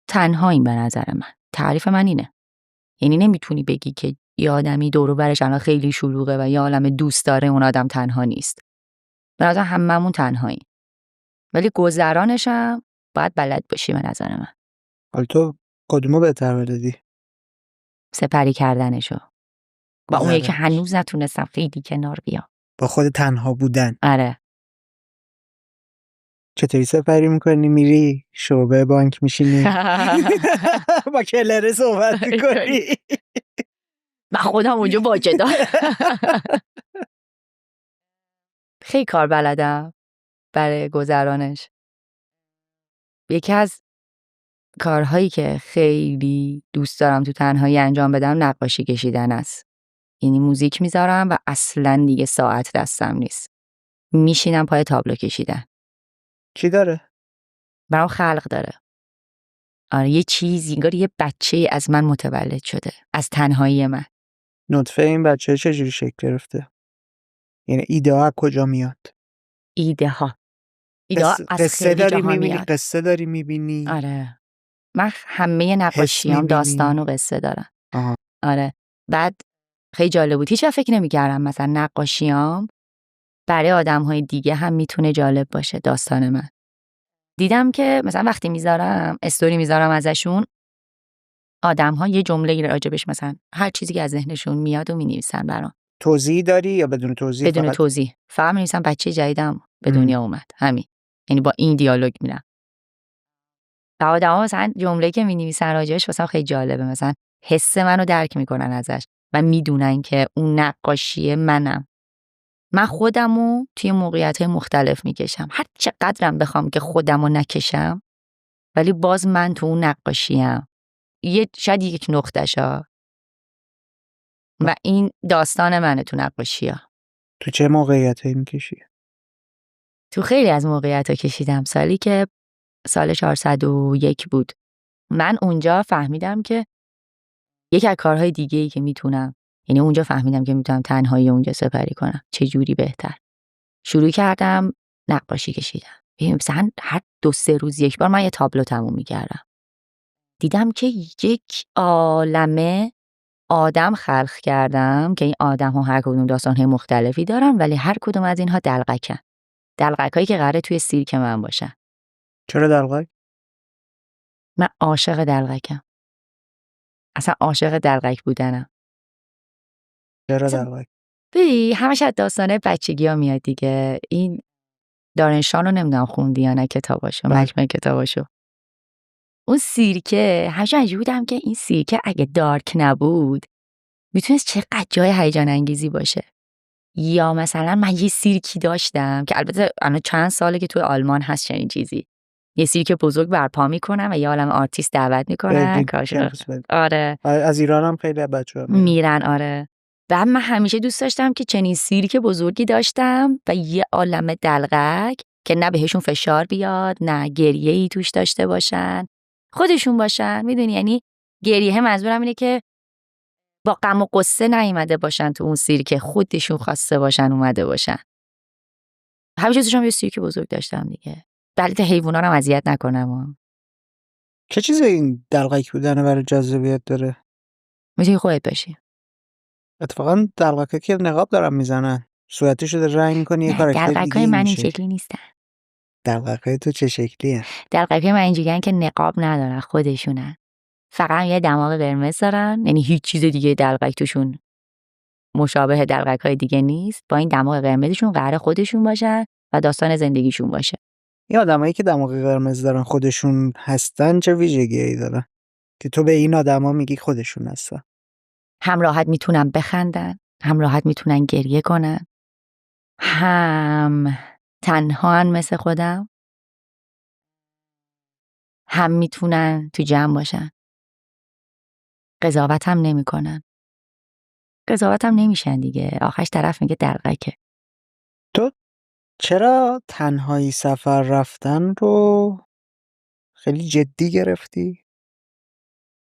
تنهاییم به نظر من. تعریف من اینه. یعنی نمیتونی بگی که یه آدمی دور و برش الان خیلی شلوغه و یه عالمه دوست داره اون آدم تنها نیست. به نظر هممون تنهاییم. ولی گذرانش هم باید بلد باشی به نظر من. حالا تو کدومو بهتر بلدی؟ سپری کردنشو. با اون یکی هنوز نتونستم خیلی کنار بیام. با خود تنها بودن. آره. چطوری سپری میکنی؟ میری شعبه بانک میشینی با کلره صحبت میکنی؟ من خودم اونجا باجه دارم. خیلی کار بلدم برای گذرانش. یکی از کارهایی که خیلی دوست دارم تو تنهایی انجام بدم نقاشی کشیدن است. یعنی موزیک میذارم و اصلا دیگه ساعت دستم نیست. میشینم پای تابلو کشیدن. چی داره؟ برام خلق داره. آره یه چیزی انگار یه بچه از من متولد شده. از تنهایی من. نطفه این بچه چجوری شکل گرفته؟ یعنی ایده ها کجا میاد؟ ایده ها از قصه خیلی داری جاها میبینی؟ میاد. قصه داری میبینی؟ آره من همه حس نقاشیام می‌بینی؟ داستان و قصه دارن. آها. آره بعد خیلی جالب بود. هیچ وقت فکر نمی‌کردم مثلا نقاشیام برای آدم‌های دیگه هم میتونه جالب باشه داستان من. دیدم که مثلا وقتی میذارم استوری میذارم ازشون، آدم‌ها یه جمله راجبش مثلا هر چیزی که از ذهنشون میاد و مینویسن برام. توضیح داری یا بدون توضیح؟ بدون فقط توضیح. فقط مینویسن بچه جدیدم به دنیا اومد. همین. یعنی با این دیالوگ میرم. آدم‌ها مثلا جمله‌ای که مینویسن راجبش واسم خیلی جالبه. مثلا حس منو درک میکنن ازش و میدونن که اون نقاشی منم. من خودمو توی موقعیت‌های مختلف میکشم. هر چقدرم بخوام که خودمو نکشم ولی باز من تو اون نقاشیم. شاید یک نقطه‌شا و این داستان منه تو نقاشی‌ها. تو چه موقعیتایی میکشی؟ تو خیلی از موقعیت‌ها کشیدم. سالی که سال 401 بود من اونجا فهمیدم که یکی از کارهای دیگه‌ای که میتونم، یعنی اونجا فهمیدم که میتونم تنهایی اونجا سپری کنم. چه جوری بهتر. شروع کردم نقاشی کشیدن. مثلا هر 2-3 روز یک بار من یه تابلو تموم می‌کردم. دیدم که یک عالمه آدم خلق کردم که این آدم‌ها هر کدوم داستان‌های مختلفی دارن ولی هر کدوم از اینها دلقکن. دلقکایی که قراره توی سیرک من باشن. چرا دلقک؟ من عاشق دلقکم. اصلا عاشق دلقک بودنم. چرا دلقک؟ همش از داستانه بچگی ها میاد دیگه. این دارنشان رو نمیدونم خوندی یا نه کتاباشو، مجموعه کتاباشو. اون سیرکه همیشه اینجوری بودم که این سیرکه اگه دارک نبود میتونست چقدر جای هیجان انگیزی باشه. یا مثلا من یه سیرکی داشتم که البته الان چند ساله که توی آلمان هست چنین چیزی. یه سیرک بزرگ برپا میکنن و یه عالمه آرتیست دعوت میکنن. آره. از ایران هم خیلی بچه‌ها میرن. آره. بعد من همیشه دوست داشتم که چنین سیرک بزرگی داشتم و یه عالمه دلقک که نه بهشون فشار بیاد نه گریه‌ای توش داشته باشن، خودشون باشن. میدونی یعنی گریه منظورم اینه که با غم و غصه نیومده باشن تو اون سیرک، خودشون خواسته باشن اومده باشن. همیشه دوستم یه سیرک بزرگ داشتم دیگه. بلکه حیونا رو اذیت نکنم. چه چیزی این دلقک بودن برای جذابیت داره؟ میتونی خودت باشی. اتفاقا دلقکا که نقاب دارن میزنن، صورتشو رنگ میکنی یه کاراکتر دیگه دلقکای من این شکلی نیستن. دلقکای تو چه شکلیه؟ دلقکای من اینجوریه که نقاب ندارن، خودشونن. فقط یه دماغ قرمز دارن، یعنی هیچ چیز دیگه دلقک توشون مشابه دلقکای دیگه نیست. با این دماغ قرمزشون قراره خودشون باشن و داستان زندگیشون باشه. این آدمایی که دماغ قرمز دارن خودشون هستن چه ویژگی‌ای دارن که تو به این آدما میگی خودشون هستن؟ هم راحت میتونن بخندن، هم راحت میتونن گریه کنن، هم تنهان مثل خودم، هم میتونن تو جمع باشن. قضاوت هم نمی کنن. قضاوت هم نمیشن دیگه. آخرش طرف میگه دلقکه. تو چرا تنهایی سفر رفتن رو خیلی جدی گرفتی؟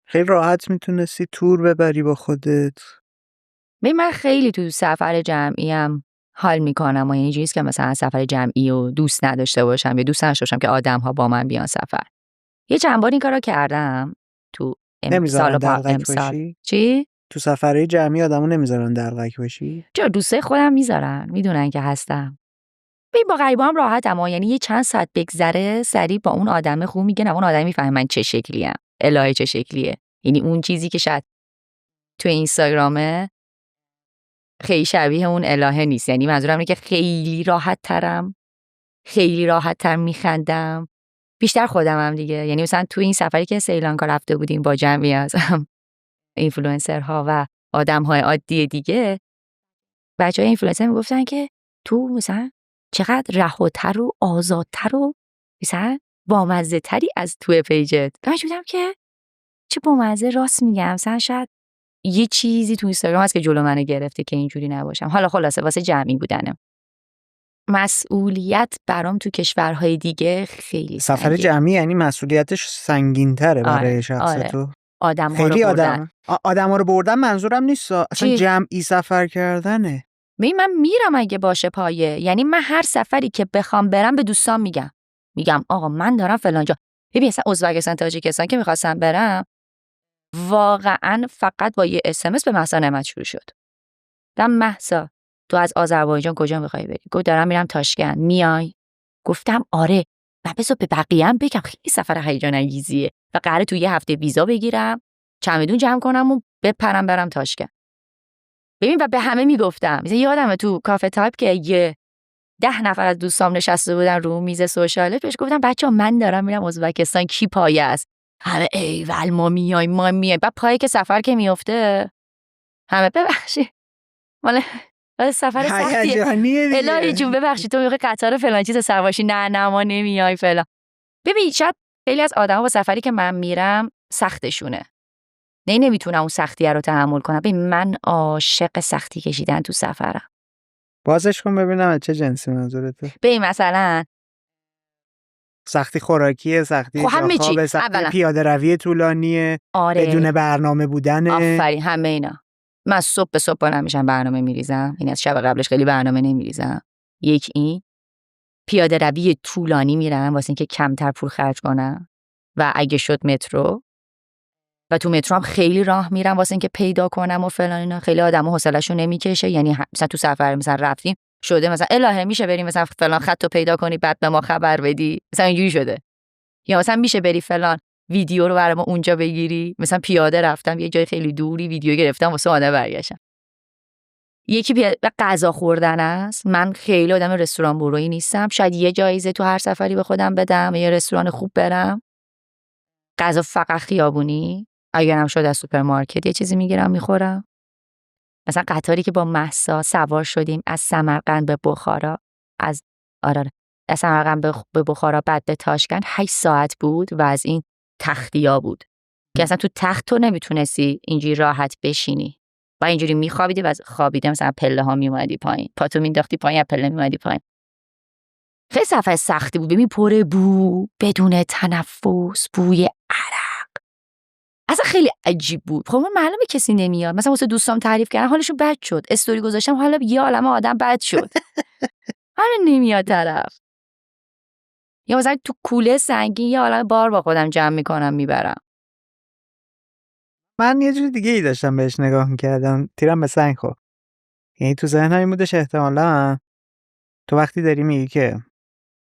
خیلی راحت میتونستی تور ببری با خودت. من خیلی تو سفر جمعیم حال میکنم و یعنی جوریست که مثلا سفر جمعی و دوست نداشته باشم یا دوست نداشته باشم که آدم ها با من بیان سفر. یه چند بار این کارو کردم تو نمیذارن دلقک باشی؟ چی؟ تو سفرهای جمعی آدمو نمیذارن دلقک باشی؟ چرا دوستای خودم میذارن، میدونن که هستم. با غریبا هم راحتم، یعنی یه چند ساعت بگذره سریع با اون آدم خوب میگن، اون آدم میفهمه من چه شکلیم، الهه چه شکلیه. یعنی اون چیزی که شاید تو اینستاگرامه خیلی شبیه اون الهه نیست. یعنی منظورم اینه که خیلی راحت ترم، خیلی راحت تر میخندم، بیشتر خودمم دیگه. یعنی مثلا تو این سفری که سریلانکا رفته بودیم با جمعی از اینفلوئنسرها و آدم‌های عادی دیگه، بچه‌های اینفلوئنسر میگفتن که تو مثلا چقدر رهاتر و آزادتر و مثلا بامزه تری از توی پیجت. من بودم که چه بامزه، راست میگم، مثلا شاید یه چیزی تو اینستاگرام هست که جلو منو گرفته که اینجوری نباشم. حالا خلاصه واسه جمعی بودنم. مسئولیت برام تو کشورهای دیگه خیلی سفر سنگین. جمعی یعنی مسئولیتش سنگین‌تره برای آره، شخص آره. تو. آدم‌ها خیلی رو بردن. آدم‌ها رو بردن منظورم نیست، اصلا چی؟ جمعی سفر کردنه. ببین من میرم اگه باشه پایه، یعنی من هر سفری که بخوام برم به دوستان میگم آقا من دارم فلان جا. ببین مثلا ازبکستان، تاجیکستان که میخواستم برم، واقعا فقط با یه SMS به مهسا نعمت شروع شد. گفتم مهسا تو از آذربایجان کجا میخوای بری؟ گفت دارم میرم تاشکند، میای؟ گفتم آره. و بذار به بقیه هم بگم خیلی سفر هیجان انگیزیه و قراره تو یه هفته ویزا بگیرم، چمدون جمع کنم و بپرم برم تاشکند. ببین و به همه میگفتم. مثلا یادمه تو کافه تایپ که یه 10 نفر از دوستام نشسته بودن رو میز سوشاله، بهش گفتم بچه‌ها من دارم میرم ازبکستان، کی پایه است؟ همه ایول ما میایم. بعد پایه که سفر که میفته همه ببخشید مال سفر سختیه. هیجانیه دیگه. الهی جون ببخشید تو میخوای قطار فلان چیز سوار باشی، نه ما نمیای فلان. ببین شاید خیلی از آدما با سفری که من میرم سختشونه. نمیتونم اون سختیه رو تحمل کنم. ببین من عاشق سختی کشیدن تو سفرم. بازش کن ببینم چه جنسی منظورته. ببین مثلا سختی خوراکیه، سختی خب همه خوابه، چی. سختی اولا پیاده روی طولانیه، آره. بدون برنامه بودنه. آفرین، همه اینا. من صبح به صبح بلند میشم برنامه میریزم، این از شب قبلش خیلی برنامه نمیریزم. یک این پیاده روی طولانی میرم واسه اینکه کمتر پول خرج کنم و اگه شد مترو، و تو مترو هم خیلی راه میرم واسه اینکه پیدا کنم و فلان اینا. خیلی آدمو حوصله‌شون نمیکشه، یعنی مثلا تو سفر مثلا رفتیم شده مثلا الهه میشه بریم مثلا فلان خط رو پیدا کنی بعد به ما خبر بدی، مثلا اینجوری شده. یا مثلا میشه بری فلان ویدیو رو برای ما اونجا بگیری. مثلا پیاده رفتم یه جای خیلی دوری، ویدیو گرفتم واسه آدم برگشتم. یکی غذا خوردن است. من خیلی آدم رستوران برویی نیستم. شاید یه جایزه تو هر سفری به خودم بدم، یه رستوران خوب برم. غذا فقط خیابونی، اگرم شد از سوپرمارکت یه چیزی میگیرم میخورم. مثلا قطاری که با مهسا سوار شدیم از سمرقند به بخارا، از سمرقند به بخارا بعد به تاشکند 8 ساعت بود و از این تختیا بود که اصلا تو تخت تو نمیتونستی اینجوری راحت بشینی و اینجوری میخوابیدی و خوابیدی مثلا پله ها میومدی پایین، پاتو مینداختی پایین، پله میومدی پایین. خیلی سفر سختی بود. ببین پر بو، بدون تنفس، بوی عرق، اصلا خیلی عجیب بود. خب من معلومه کسی نمیاد. مثلا واسه دوستام تعریف کردم حالشون بد شد، استوری گذاشتم حالا یه عالمه آدم بد شد. حالا نمیاد طرف. یا مثلا تو کوله سنگین یه عالمه بار با خودم جمع میکنم میبرم. من یه جور دیگه ای داشتم بهش نگاه میکردم، تیرم به سنگ خورد. یعنی تو ذهنم بودش احتمالاً تو وقتی داری میگی که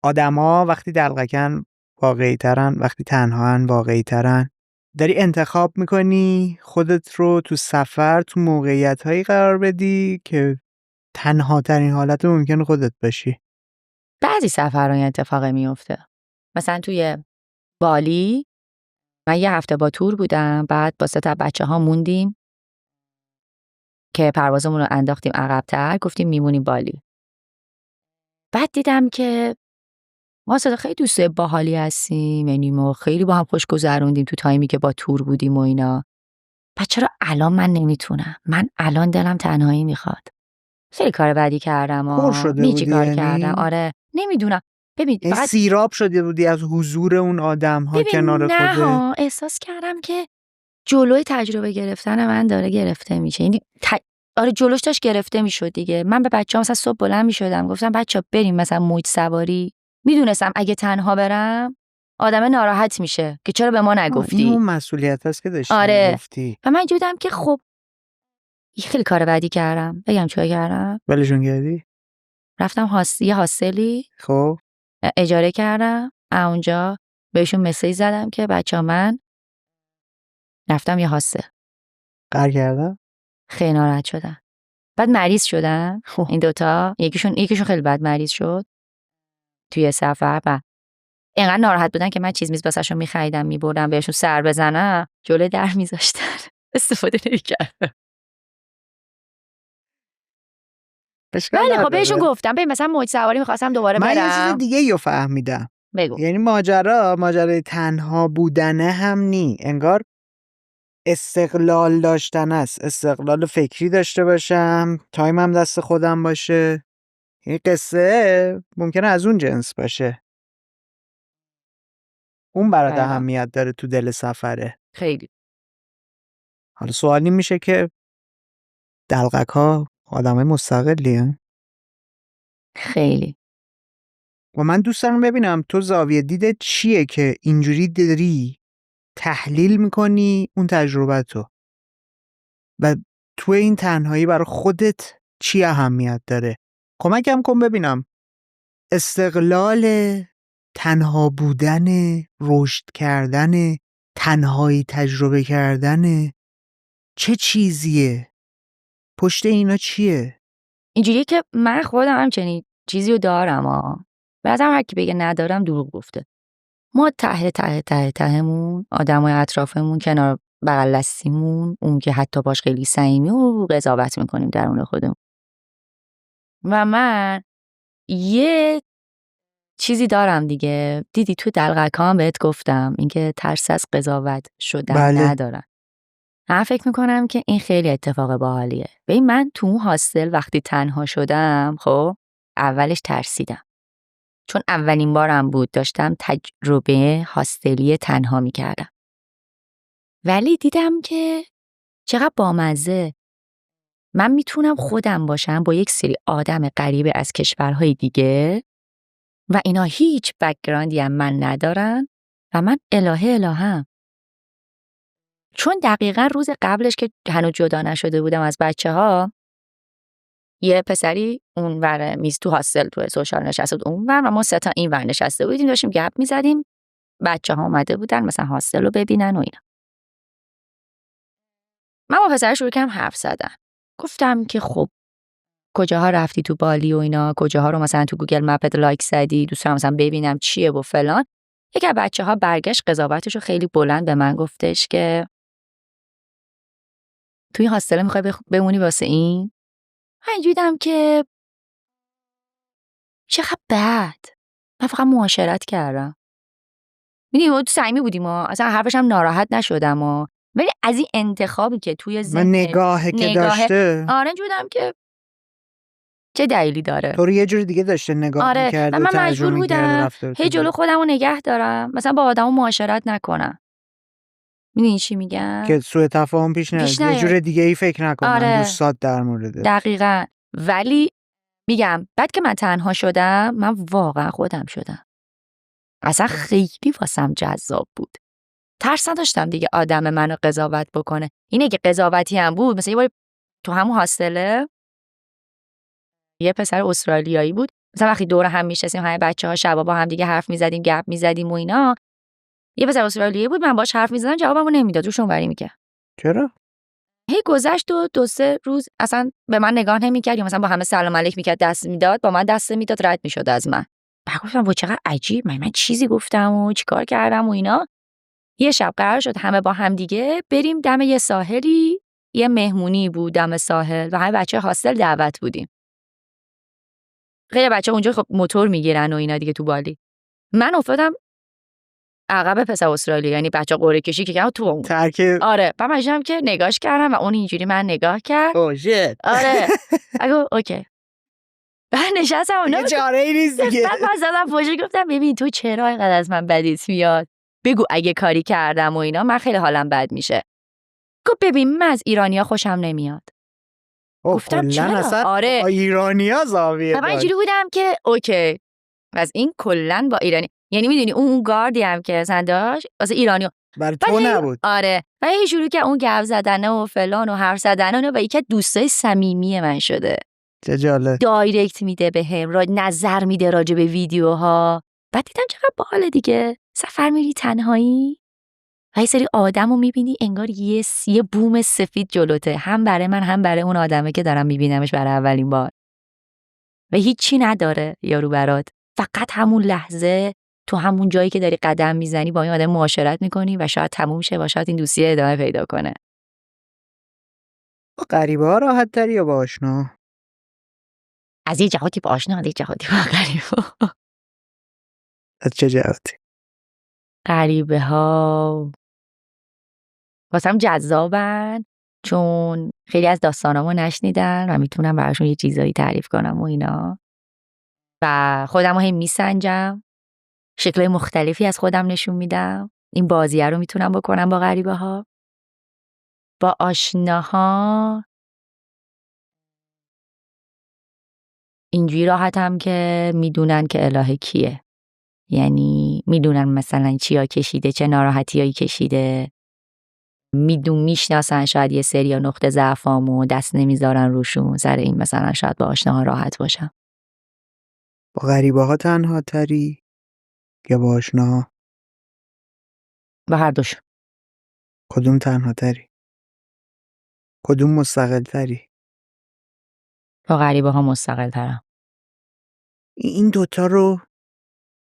آدما وقتی دلقکن واقعی ترن، وقتی تنهان واقعی ترن، داری انتخاب میکنی خودت رو تو سفر تو موقعیت هایی قرار بدی که تنها ترین حالت ممکن خودت باشی. بعضی سفرها این اتفاق میفته. مثلا توی بالی من یه هفته با تور بودم، بعد با 3 تا بچه‌ها موندیم که پروازمون رو انداختیم عقب‌تر، گفتیم میمونیم بالی. بعد دیدم که ما اصلا خیلی دوستای باحالی هستیم، یعنی ما خیلی با هم خوش گذروندیم تو تایمی که با تور بودیم و اینا. بعد چرا الان من نمیتونم؟ من الان دلم تنهایی میخواد. خیلی کار بدی کردم. پر شده چی بودی کار یعنی؟ کردم؟ آره نمیدونم. ببین فقط سیراب شده بودی از حضور اون آدم ها کنار نه خودت. ها، احساس کردم که جلوی تجربه گرفتن من داره گرفته میشه. یعنی آره جلوش داشت گرفته میشد دیگه. من به بچه‌ها مثلا صبح بلند میشدم گفتم بچه‌ها بریم مثلا موج سواری. میدونستم اگه تنها برم آدم ناراحت میشه که چرا به ما نگفتی. این اون مسئولیت هست که داشتی آره. گفتی. و من جودم که خب خیلی کار بدی کردم. بگم چیکار کردم؟ ولشون کردی؟ رفتم یه هاستلی خب اجاره کردم. اونجا بهشون مسیج زدم که بچه‌ها من رفتم یه هاستل. قهر کردم؟ خیلی ناراحت شدن. بعد مریض شدن این دوتا. یکیشون خیلی بد مریض شد توی سفر. بعد اینقدر ناراحت بودن که من چیز میز واسهشون می‌خریدم میبردم بهشون سر بزنم، جلوی در میذاشتن، استفاده نمی‌کردم. اشکال ولی خب نداره. بهشون گفتم ببین مثلا موج سواری می‌خواستم دوباره من یه چیز برم. دیگه رو فهمیدم. بگو. یعنی ماجرای تنها بودنه هم نی، انگار استقلال داشتن است. استقلال فکری داشته باشم، تایمم دست خودم باشه. این قصه ممکنه از اون جنس باشه. اون برات دقیقاً. اهمیت داره تو دل سفره. خیلی. حالا سوال این میشه که دلقک‌ها آدمای مستقلیه؟ خیلی. و من دوست دارم ببینم تو زاویه دیدت چیه که اینجوری داری تحلیل میکنی اون تجربتو و تو این تنهایی برای خودت چی اهمیت داره. کمکم کن ببینم استقلال، تنها بودن، رشد کردن، تنهایی تجربه کردن چه چیزیه؟ پشت اینا چیه؟ اینجوریه که من خودم همچنین چیزی رو دارم بعضی هر کی بگه ندارم دروغ گفته. ما تهمون آدمای اطرافمون، کنار بغل دستیمون، اون که حتی باش خیلی صمیمی و قضاوت میکنیم درون خودمون. و من یه چیزی دارم دیگه، دیدی تو دلقک‌ها هم بهت گفتم اینکه ترس از قضاوت شدن بله. ندارم. من فکر میکنم که این خیلی اتفاق باحالیه. ببین من تو اون هاستل وقتی تنها شدم، خب اولش ترسیدم، چون اولین بارم بود داشتم تجربه هاستلی تنها میکردم. ولی دیدم که چقدر بامزه، من میتونم خودم باشم با یک سری آدم غریبه از کشورهای دیگه و اینا هیچ بک‌گراندی هم من ندارن و من الههم. چون دقیقا روز قبلش که هنوز جدا نشده بودم از بچه‌ها، یه پسری اون ور میز تو هاستل تو سوشال نشسته بود اون ور و ما 3 تا این ور نشسته بودیم، داشتیم گپ میزدیم. بچه‌ها اومده بودن مثلا هاستل رو ببینن و اینا. من با پسر شروع کردم حرف زدن. گفتم که خب کجاها رفتی تو بالی و اینا، کجاها رو مثلا تو گوگل مپت لایک زدی، دوست دارم مثلا ببینم چیه و فلان. یکی از بچه‌ها برگشت قضاوتش رو خیلی بلند به من گفتش که توی هاستل میخوای بمونی واسه این؟ من دیدم که چقدر بد. من فقط معاشرت کردم. میدونی ما تو صمیمی بودیم اصلا حرفش هم ناراحت نشدم ولی از این انتخابی که توی ذهن نگاهه که داشته، آره جودم که چه دلیلی داره. تو رو یه جور دیگه داشته نگاه آره می‌کرد و و من مجبور ترجمه می‌کرد بودم رفتار هی جلو خودمو نگه دارم، مثلا با آدمو معاشرت نکنم. میدونی چی میگم؟ که سوء تفاهم پیش نیاد، یه جور دیگه ای فکر نکنن آره. دوستات در موردت. دقیقاً. ولی میگم بعد که من تنها شدم من واقعا خودم شدم. اصلا خیلی واسم جذاب بود. ترس نداشتم دیگه آدم منو قضاوت بکنه. اینه که قضاوتی هم بود. مثلا یه بار تو همون هاستله یه پسر استرالیایی بود، مثلا وقتی دور هم میشستیم همه بچه‌ها شبا با هم دیگه حرف میزدیم، گپ میزدیم و اینا، یه پسر استرالیایی بود، من باهاش حرف میزدم جوابمو نمیداد، روش اونوری میکرد. چرا؟ هی گذشت و 2-3 روز اصلا به من نگاه نمیکرد، یا مثلا با همه سلام علیک میکرد، دست میداد، با من دست میداد، رد میشد از من. بعد گفتم وای چقدر عجیب، من چیزی گفتم و چیکار کردم و اینا. یه شب قرار شد همه با هم دیگه بریم دم یه ساحلی، یه مهمونی بود دم ساحل و همه بچه هاستل دعوت بودیم. خیلی بچه اونجا خب موتور میگیرن و اینا دیگه تو بالی. من افتادم عقب پسر استرالیا، یعنی بچه قرعه کشی که تو اون. آره بعد مجبورم که نگاش کردم و اون اینجوری من نگاه کرد. اوه شیت. آره اگه اوکی. بعد نشستم اونا چاره ای نیست دیگه. بعد من زدم پشت گفتم ببین تو چرا اینقدر از من بدیت میاد؟ بگو اگه کاری کردم و اینا من خیلی حالم بد میشه. گفت ببین من از ایرانیا خوشم نمیاد. گفتم چرا؟ آره ایرانیا زاویه من اینجوری بودم که اوکی از این کلن با ایرانی، یعنی میدونی اون گاردی هم که مثلا داشت واسه ایرانی برای تو نبود. آره و یه شروع که اون گپ زدن و فلان و حرف زدن و یکی از دوستای صمیمی من شده. چه جالب. دایرکت میده بهم، نظر میده راجع به ویدیوها. بعد دیدم چقدر باحال دیگه، سفر میری تنهایی و یه سری آدمو میبینی انگار یه بوم سفید جلوته، هم برای من هم برای اون آدمه که دارم میبینمش برای اولین بار و هیچی نداره یارو برات، فقط همون لحظه تو همون جایی که داری قدم میزنی با این آدم معاشرت میکنی و شاید تموم شه و شاید این دوستی ادامه پیدا کنه. با غریبه ها راحت تری یا با آشنا؟ از یه جهاتی با آشنا، از یه جهاتی با غریبه‌ها. از چه جهتی؟ غریبه‌ها واسم جذابن، چون خیلی از داستانامو نشنیدن و میتونم براشون یه چیزایی تعریف کنم و اینا، و خودمو هی میسنجم، شکل‌های مختلفی از خودم نشون میدم. این بازیه رو میتونم بکنم با غریبه‌ها. با آشناها اینجوری راحتم که میدونن که الهه کیه، یعنی میدونن مثلا چیا کشیده، چه ناراحتیایی کشیده، میشناسن شاید یه سری نقطه ضعفامو، دست نمیذارن روشون. سر این مثلا شاید با آشناها راحت باشم. با غریبه‌ها تنها تری یا با آشناها؟ با هر دوشون. کدوم تنها تری؟ کدوم مستقل تری؟ با غریبه‌ها مستقل ترم. این دوتا رو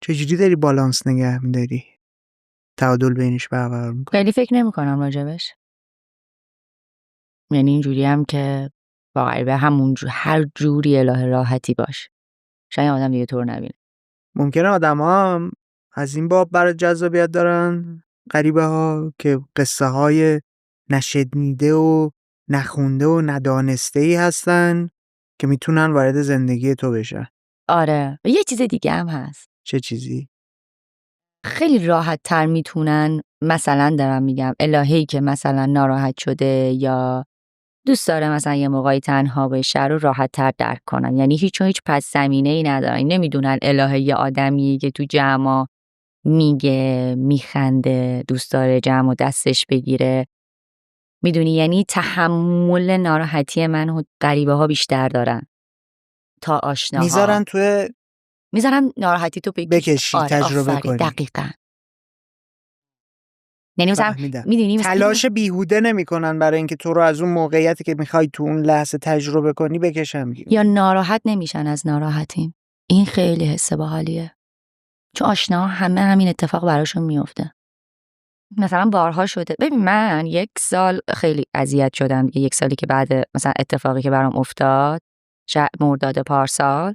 چجوری داری بالانس نگه میداری؟ تعادل بینش برقرار میکنی؟ خیلی فکر نمی‌کنم راجبش. یعنی اینجوری هم که با غریبه هر جوری اله راحتی باش، شاید آدم دیگه طور نبینه. ممکنه آدما هم از این باب برای جذابیت دارن غریبه‌ها که قصه های نشنیده و نخونده و ندانسته ای هستن که میتونن وارد زندگی تو بشن. آره، و یه چیز دیگه هم هست. چه چیزی؟ خیلی راحت تر میتونن، مثلا دارم میگم الهه‌ای که مثلا ناراحت شده یا دوست داره مثلا یه موقعی تنها بشه رو راحت تر درک کنن. یعنی هیچ پس زمینه‌ای ندارن، نمیدونن الهه یه آدمیه که تو جمع میگه، میخنده، دوست داره جمع دستش بگیره. میدونی، یعنی تحمل ناراحتی من و غریبه‌ها بیشتر دارن تا آشناها. میذارن ناراحتی تو بکشی، تجربه کنی. دقیقاً. یعنی مثلا میدونی تلاش بیهوده نمیکنن برای اینکه تو رو از اون موقعیتی که میخوای تو اون لحظه تجربه کنی بکشن بیرون. یا ناراحت نمیشن از ناراحتیم. این خیلی حس باحالیه، چون آشناها همین اتفاق براشون میفته. مثلا بارها شده. ببین من 1 سال خیلی اذیت شدم. 1 سالی که بعد مثلا اتفاقی که برام افتاد، مرداد پارسال،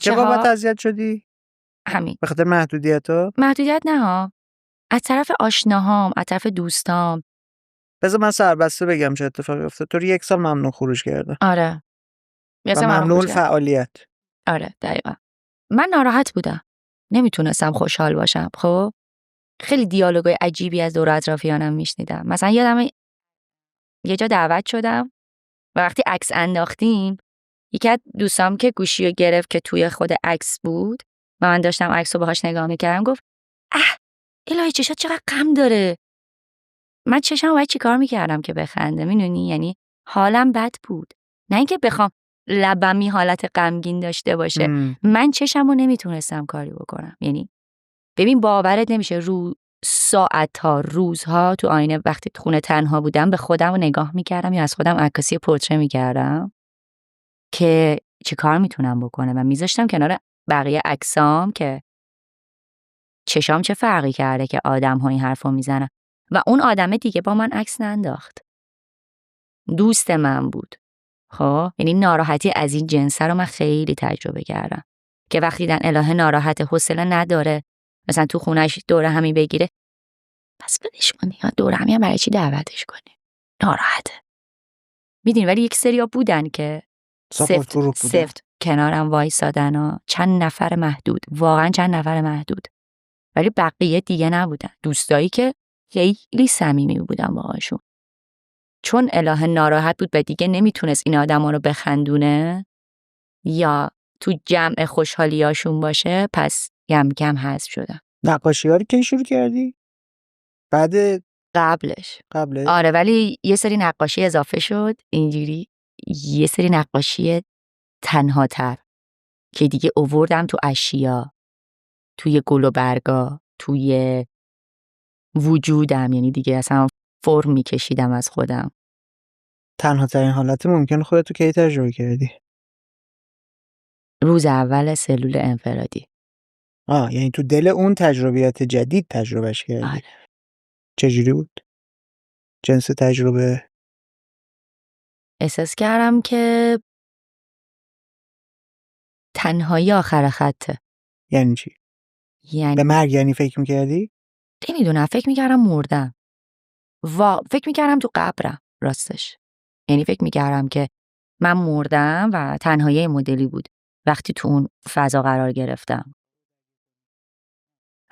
چه بابت اذیت شدی؟ همین به خاطر محدودیت نه ها، از طرف آشناهام، از طرف دوستام. بذار من سربسته بگم چه اتفاقی افتاد. تو 1 سال ممنوع خروج کردن. آره، و ممنوع فعالیت. آره دقیقا. من ناراحت بودم، نمیتونستم خوشحال باشم. خب خیلی دیالوگای عجیبی از دور اطرافیانم میشنیدم. مثلا یادم یه جا دعوت شدم و وقتی عکس انداختیم، یکی از دوستام که گوشی رو گرفت که توی خود عکس بود و من داشتم عکس رو باهاش نگاه میکردم، گفت الهی چشات چقدر غم داره. من چشم باید چی کار میکردم که بخنده؟ میدونی، یعنی حالم بد بود. نه اینکه بخوام لبمی حالت غمگین داشته باشه. من چشم رو نمیتونستم کاری بکنم. یعنی ببین باورت نمیشه، ساعتها، روزها تو آینه وقتی تو خونه تنها بودم به خودم رو نگاه میکردم یا از خودم عکاسی پورتره میکردم که چی کار میتونم بکنم و میذاشتم کنار بقیه عکسام که چشام چه فرقی کرده که آدم ها این حرفو میزنن. و اون آدمه دیگه با من عکس ننداخت، دوست من بود. خب یعنی ناراحتی از این جنس رو من خیلی تجربه کردم که وقتی دیدن الهه ناراحت، حوصله نداره مثلا تو خونش دوره همی بگیره، پس بدش کنی، یا دوره همی هم برای چی دعوتش کنی، ناراحته. میدونی، ولی یک سریا بودن که سفت کنارم وایسادن و چند نفر محدود، واقعا چند نفر محدود، ولی بقیه دیگه نبودن. دوستایی که خیلی صمیمی بودن باهاشون، چون الهه ناراحت بود و دیگه نمیتونست این آدما رو بخندونه یا تو جمع خوشحالیاشون باشه، پس کم حذف شدن. نقاشی‌ها رو کی شروع کردی؟ قبلش. قبلش؟ آره، ولی یه سری نقاشی اضافه شد اینجوری، یه سری نقاشی تنها تر که دیگه اووردم تو اشیا، توی گل و برگا، توی وجودم. یعنی دیگه اصلا فرم میکشیدم از خودم. تنها ترین حالت ممکن خودتو کی تجربه کردی؟ روز اول سلول انفرادی. یعنی تو دل اون تجربیات جدید تجربهش کردی. آره. چجوری بود؟ جنس تجربه؟ احساس کردم که تنهایی آخر خطه. یعنی چی؟ یعنی به مرگ یعنی فکر میکردی؟ نمیدونم، فکر میکردم مردم. فکر میکردم تو قبرم راستش. یعنی فکر میکردم که من مردم و تنهایی مدلی بود وقتی تو اون فضا قرار گرفتم.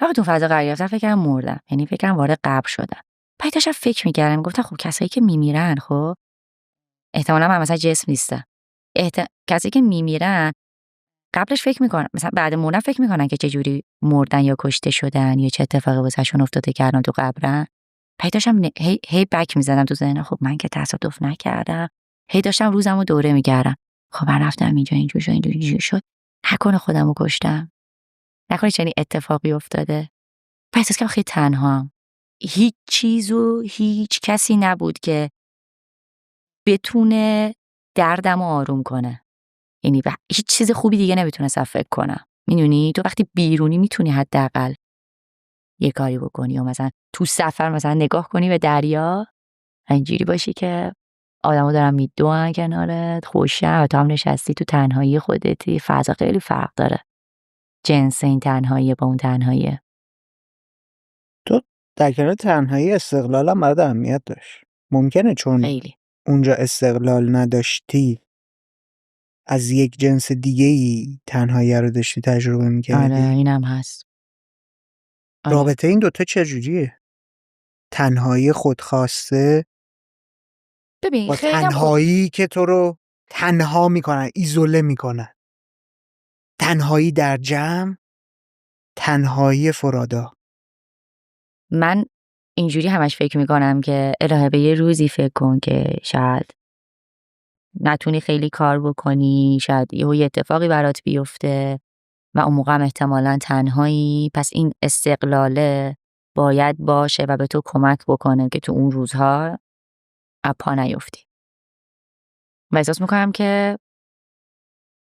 وقتی تو فضا قرار گرفتم فکر کردم مردم. یعنی فکر کردم وارد قبر شدم. بعد داشتم فکر میکردم، گفتم خب کسایی که میمیرن، خب احتمالاً من مثلا جسم نیستم. کسایی که میمیرن قبلش فکر میکنن، مثلا بعد مردن فکر میکنن که چجوری مردن یا کشته شدن یا چه اتفاقی واسهشون افتاده که الان تو قبرن. بعد داشتم هی بک میزدم تو ذهنم، خب من که تصادف نکردم. هی داشتم روزمو دوره میکردم. خب من رفتم اینجا اینجوری شد اینجوری شد، نکنه خودمو کشتم، نکنه چنین اتفاقی افتاده. بعد احساس کردم خیلی تنهام. هیچ چیز و هیچ کسی نبود که بتونه دردمو آروم کنه. یعنی هیچ چیز خوبی دیگه نمیتونستم فکر کنم. میدونی تو وقتی بیرونی میتونی حداقل یه کاری بکنی، و مثلا تو سفر مثلا نگاه کنی به دریا، اینجوری باشی که آدم‌ها دارن میدوئن کنارت، خوشن و تو هم نشستی تو تنهایی خودتی. فضا خیلی فرق داره. جنس این تنهایی با اون تنهایی. تو در کنار تنهایی استقلال هم برات اهمیت داشت. ممکنه چون خیلی اونجا استقلال نداشتی از یک جنس دیگه‌ای تنهایی رو داشتی تجربه می‌کردی. آره اینم هست. آره. رابطه این دوتا چجوریه؟ تنهایی خودخواسته ببین با خیلی تنهایی که تو رو تنها میکنن، ایزوله میکنن. تنهایی در جمع، تنهایی فرادا. من اینجوری همش فکر میکنم که الهه به یه روزی فکر کن که شاید نتونی خیلی کار بکنی، شاید یه اتفاقی برات بیفته و اون موقع هم احتمالاً تنهایی. پس این استقلاله باید باشه و به تو کمک بکنه که تو اون روزها پا نیفتی. و احساس میکنم که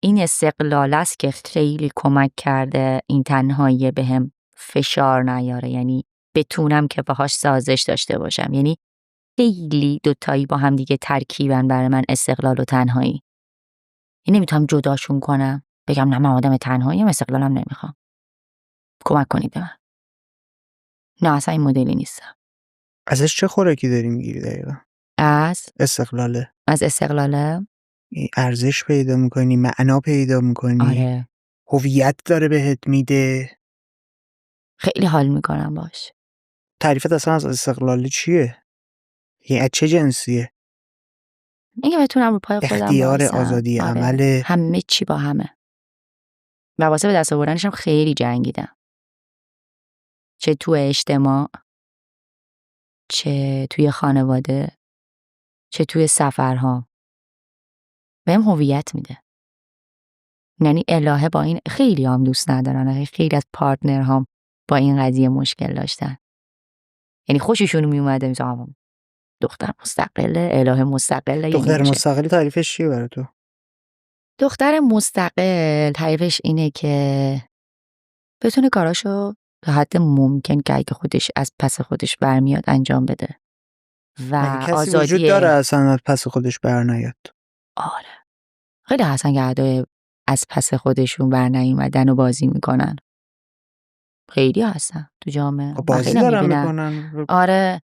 این استقلال است که خیلی کمک کرده این تنهایی بهم فشار نیاره. یعنی بتونم که باهاش سازش داشته باشم. یعنی خیلی دوتایی با هم دیگه ترکیبن برای من، استقلال و تنهایی. یعنی نمیتونم جداشون کنم، بگم نه من آدم تنهاییم استقلالم نمیخوام، کمک کنید به من. نه اصلا این مدلی نیستم. ازش چه خوراکی داری میگیری دقیقا؟ از استقلاله ارزش پیدا میکنی، معنا پیدا میکنی. آره هویت داره بهت میده. خیلی حال میکنم باش. تعریفت اصلا از استقلالی چیه؟ یعنی از چه جنسیه؟ اینکه بتونم رو پای خودم اختیار، وایسم. آزادی آره. عمل. همه چی با همه. و واسه به دست آوردنشم خیلی جنگیدم، چه تو اجتماع، چه توی خانواده، چه توی سفرها. بهم هویت میده. یعنی الهه با این خیلی هم دوست ندارن. خیلی از پارتنرهام با این قضیه مشکل داشتن. یعنی خوششون میومده مثلا دختر مستقله، الهه مستقله. دختر مستقل تعریفش چیه برای تو؟ دختر مستقل تعریفش اینه که بتونه کاراشو به حد ممکن که اگه خودش از پس خودش برمیاد انجام بده و کسی آزادی وجود داره اصلا از پس خودش برنیاد؟ آره خیلی هستن که اعدای از پس خودشون برنیومدن و بازی میکنن. خیلی هستن تو جامعه. خب بازی دارن میکنن. آره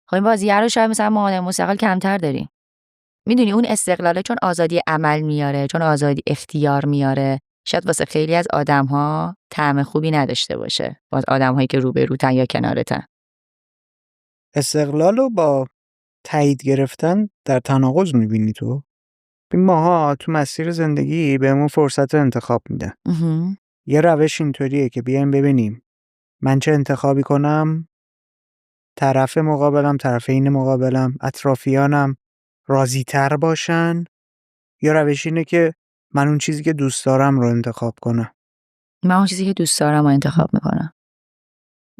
خب این بازیه رو شاید مثلا ما آدم مستقل کمتر داریم. میدونی اون استقلاله چون آزادی عمل میاره، چون آزادی اختیار میاره، شاید واسه خیلی از آدم‌ها طعم خوبی نداشته باشه، واسه آدم‌هایی که روبروتن یا کنارتن. استقلال رو با تایید گرفتن در تناقض میبینی تو؟ ماها تو مسیر زندگی بهمون فرصت انتخاب میدن. یه روش اینطوریه که بیایم ببینیم من چه انتخابی کنم، طرف مقابلم، طرفین مقابلم، اطرافیانم راضی تر باشن، یا روش اینه که من اون چیزی که دوست دارم رو انتخاب کنم. من اون چیزی که دوست دارم رو انتخاب میکنم.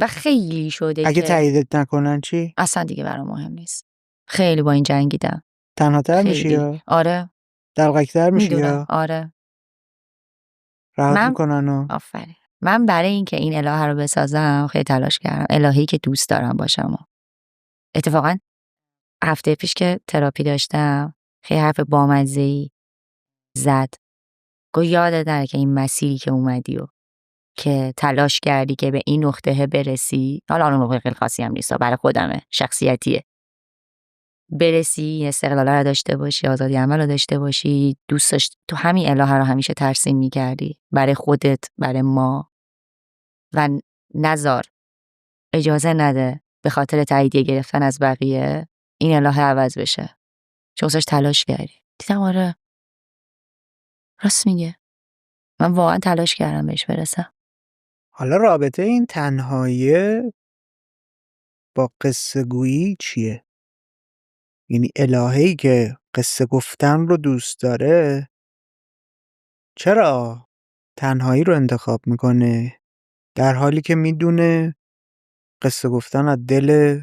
و خیلی شده اگه که تاییدت نکنن چی؟ اصلا دیگه برام مهم نیست. خیلی با این جنگیدم. تنها میشی یا؟ آره. دلغک‌تر میشی یا؟ آره. راحت میکنن و؟ آفرین. من برای اینکه این الهه رو بسازم خیلی تلاش کردم. الهه‌ای که دوست دارم باشم. اتفاقا هفته پیش که تراپی داشتم خیلی حرف بامزه‌ای زد. گفت یادت نره که این مسیری که اومدی و که تلاش کردی که به این نقطه برسی، حالا اون نقطه خیلی خاصی هم نیست، برای خودمه، شخصیتیه، برسی، استقلال رو داشته باشی، آزادی عمل رو داشته باشی، دوست داشت تو همین الهه رو همیشه ترسیم میکردی برای خودت، برای ما، و نزار، اجازه نده به خاطر تاییدیه گرفتن از بقیه این الهه عوض بشه، چون واسش تلاش کردی. دیدم آره راست میگه، من واقعا تلاش کردم بهش برسم. حالا رابطه این تنهایی با قصه گویی چیه؟ یعنی الهه‌ای که قصه گفتن رو دوست داره چرا تنهایی رو انتخاب میکنه، در حالی که میدونه قصه گفتن از دل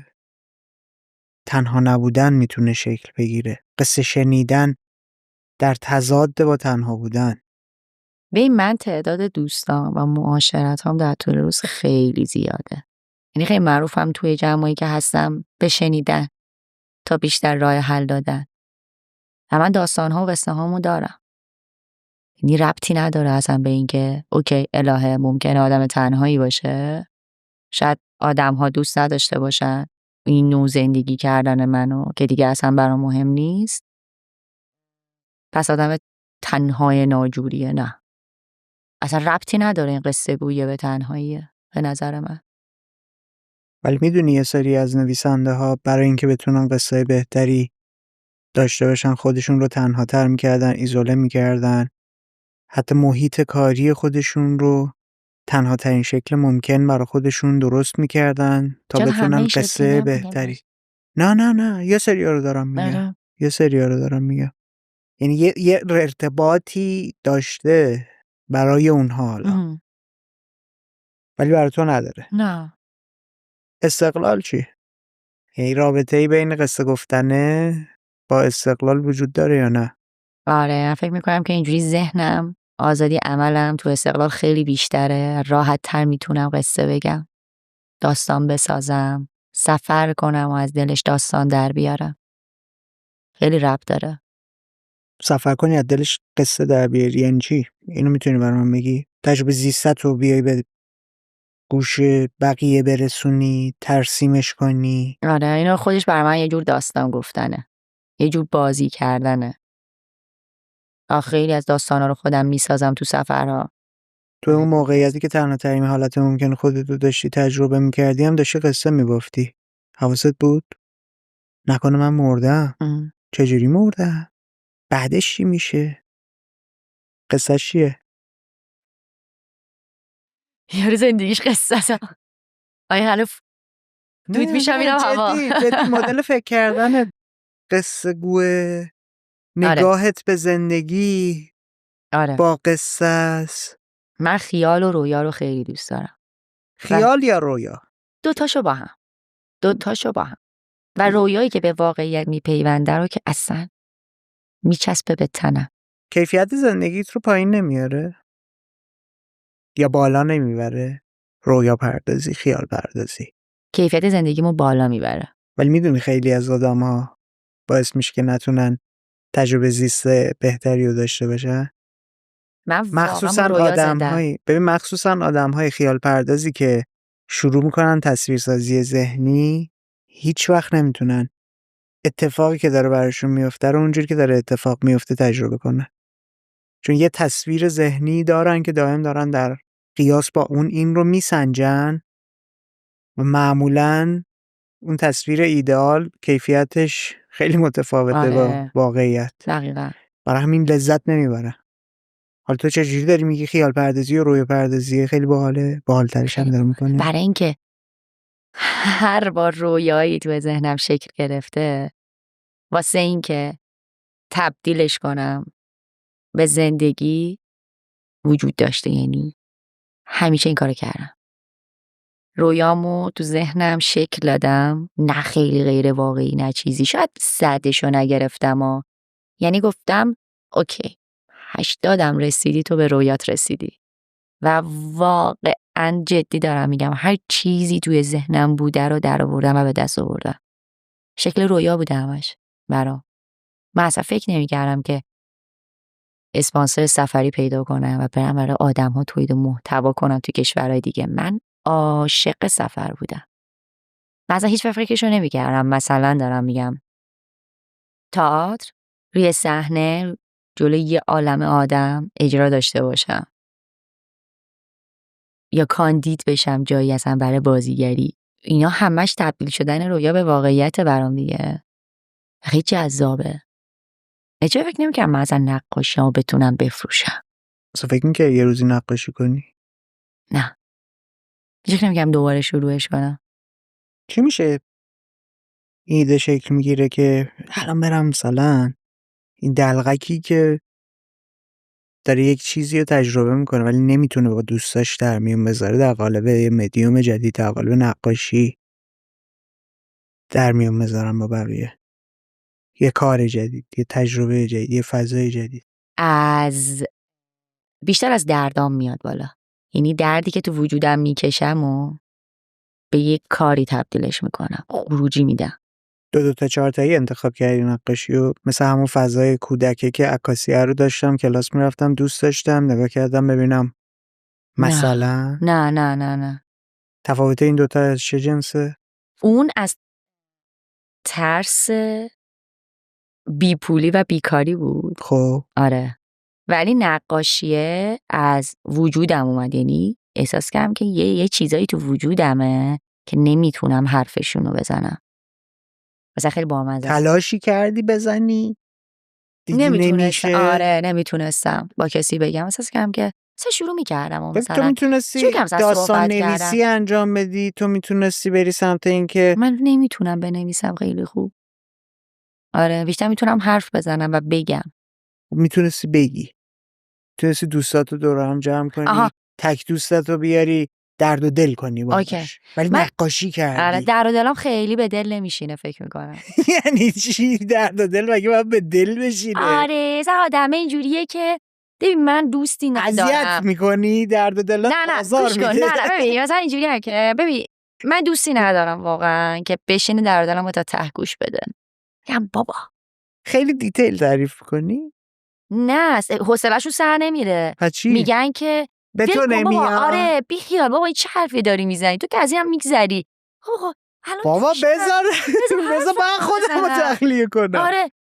تنها نبودن میتونه شکل بگیره، قصه شنیدن در تضاد با تنها بودن. ببین من تعداد دوستان و معاشرت هم در طول روز خیلی زیاده، یعنی خیلی معروفم توی جمعایی که هستم به شنیدن تا بیشتر راه حل دادن، و من داستان‌ها و قصه هامو دارم، یعنی ربطی نداره اصلا به این که اوکی الهه ممکنه آدم تنهایی باشه، شاید آدم‌ها دوست نداشته باشن این نوع زندگی کردن منو که دیگه اصلا برام مهم نیست، پس آدم تنهای ناجوریه. نه اصلا ربطی نداره این قصه گویه به تنهاییه به نظر من. ولی میدونی یه سری از نویسنده ها برای اینکه بتونن قصه بهتری داشته باشن خودشون رو تنها تر میکردن، ایزوله میکردن، حتی محیط کاری خودشون رو تنها ترین شکل ممکن برای خودشون درست میکردن تا چون بتونن همه شکلی قصه نبودن. بهتری. نه یه سریا رو دارم میگم. آره. یه سریا رو دارم میگم. یعنی یه ارتباطی داشته برای اونها حالا. ولی برای تو نداره. نه. استقلال چی؟ یعنی رابطه‌ای بین قصه گفتنه با استقلال وجود داره یا نه؟ آره من فکر میکنم که اینجوری ذهنم، آزادی عملم تو استقلال خیلی بیشتره، راحت تر میتونم قصه بگم، داستان بسازم، سفر کنم و از دلش داستان در بیارم. خیلی ربط داره. سفر کنی از دلش قصه در بیاری یعنی چی؟ اینو میتونی برام من بگی؟ تجربه زیستت رو بیای به گوش بقیه برسونی، ترسیمش کنی. آره اینا خودش برای من یه جور داستان گفتنه، یه جور بازی کردنه. خیلی از داستانا رو خودم میسازم تو سفرها. تو اون موقعیتی که تنها ترین حالت ممکن خودت رو داشتی تجربه میکردی هم داشتی قصه میگفتی. حواست بود؟ نکنه من مردم. چجوری مردم؟ بعدش چی میشه؟ قصه‌ش چیه؟ یارو زندگیش قصه است. آیا حلف دود میشم میرم هوا. جدی مدل فکر کردن قصه گوه، نگاهت به زندگی آره. با قصه است. من خیال و رویا رو خیلی دوست دارم. خیال یا رویا؟ دوتاشو با هم. و رویایی که به واقعیت میپیونده رو که اصلا میچسبه به تنم. کیفیت زندگیت رو پایین نمیاره؟ یا بالا نمیبره؟ رویا پردازی، خیال پردازی کیفیت زندگیمو بالا میبره. ولی میدونی خیلی از آدم‌ها باعث میشه که نتونن تجربه زیست بهتری رو داشته باشن. مخصوصا آدم‌های خیال پردازی که شروع میکنن تصویرسازی ذهنی هیچ وقت نمیتونن اتفاقی که داره براشون میفته رو اونجوری که داره اتفاق میفته تجربه کنن، چون یه تصویر ذهنی دارن که دائم دارن در قیاس با اون این رو میسنجن و معمولاً اون تصویر ایدئال کیفیتش خیلی متفاوته با واقعیت. دقیقاً. برای همین لذت نمیبرن. حالا تو چجوری داری میگی خیال پردازی و رویا پردازی خیلی باحاله؟ باحال‌ترش هم داره میکنه. برای اینکه هر بار رویایی تو ذهنم شکل گرفته، واسه اینکه تبدیلش کنم به زندگی وجود داشته، یعنی همیشه این کارو کردم. رویامو تو ذهنم شکل دادم، نه خیلی غیر واقعی، نه چیزی، شاید 100شو نگرفتم یعنی گفتم اوکی 80 رسیدی، تو به رویات رسیدی. و واقعا جدی دارم میگم هر چیزی توی ذهنم بوده رو در آوردم و به دست آوردم. شکل رویا بوده همش برام. من اصلا فکر نمی‌کردم که اسپانسر سفری پیدا کنم و برم برای آدم‌ها تولید محتوا کنم تو کشورهای دیگه. من عاشق سفر بودم. مثلا هیچ وقت فکرشو نمی‌کردم مثلا دارم میگم تئاتر روی صحنه جلوی یه عالمه آدم اجرا داشته باشم یا کاندید بشم جایی اصلا برای بازیگری. اینا همش تبدیل شدن رویا به واقعیت برام دیگه. خیلی جذابه. چرا فکر نمی‌کردم من اصلا نقاشیامو بتونم بفروشم. اصلا فکر می‌کردی یه روزی نقاشی کنی؟ نه. فکر نمی‌کردم دوباره شروعش کنم. چی میشه ایده شکل میگیره که الان برم مثلا این دلغکی که داره یک چیزی رو تجربه میکنه ولی نمیتونه با دوستاش در میون بذاره در قالب یه مدیوم جدید، در قالب نقاشی در میون بذارم با بقیه، یه کار جدید، یه تجربه جدید، یه فضای جدید. بیشتر از دردام میاد بالا. یعنی دردی که تو وجودم میکشم و به یک کاری تبدیلش میکنم، خروجی میدم. 2 تا 4 تایی انتخاب کردی نقاشی و مثل همون فضای کودکه که عکاسیه رو داشتم، کلاس میرفتم، دوست داشتم، نگاه کردم ببینم مثلا نه تفاوت این دوتا از چه جنسه؟ اون از ترس بیپولی و بیکاری بود. خب آره. ولی نقاشیه از وجودم اومد. یعنی احساس کردم که یه چیزایی تو وجودمه که نمیتونم حرفشونو بزنم. مثلا خیلی بامزه. تلاشی کردی بزنی؟ دیدی نمیشه؟ آره نمیتونستم با کسی بگم. احساس کردم که شروع میکردم و تو مثلا میتونستی مثلا داستان صحبت نویسی کردم. انجام بدی، تو میتونستی بری سمت این که من نمیتونم بنویسم خیلی خوب. آره بیشتر میتونم حرف بزنم و بگم. میتونستی بگی، میتونستی دوستاتو دور هم جمع کنی. آها. تک دوستاتو بیاری درد و دل کنی باهاش، ولی من- نقاشی کردی. آره در و دلم خیلی به دل نمیشینه فکر میکنم. یعنی چی درد و دل مگه باید به دل بشینه؟ آره آدمه اینجوریه که ببین من دوستی ندارم. اذیت میکنی درد و دل نه آزار گوش کن. میده. نه ببین مثلا اینجوریه که ببین من دوستی ندارم واقعا که بشینه در و دلمو تا ته گوش بده. میگم بابا خیلی دیتیل تعریف کنی؟ نه حوصله‌شون سر نمیره. چی؟ میگن که به تو نمیاد. آره بیخیال بابا این چه حرفی داری میزنی تو که از اینم میگذری. بابا بذار من خودمو تخلیه کنم. آره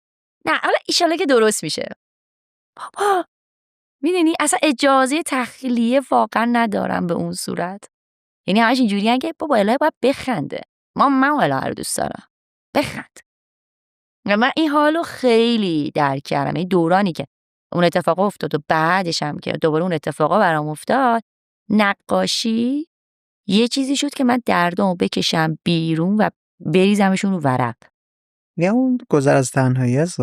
نه حالا ایشالا که درست میشه. بابا میدونی اصلا اجازه تخلیه واقعا ندارم به اون صورت. یعنی همش اینجوریه که بابا الهی باید بخنده. من الهی رو دوست دارم بخند. من این حالو خیلی درک کردم. این دورانی که اون اتفاق افتاد و بعدش هم که دوباره اون اتفاقا برام افتاد، نقاشی یه چیزی شد که من دردامو بکشم بیرون و بریزمشون رو ورق. نه اون گذر از تنهایی است.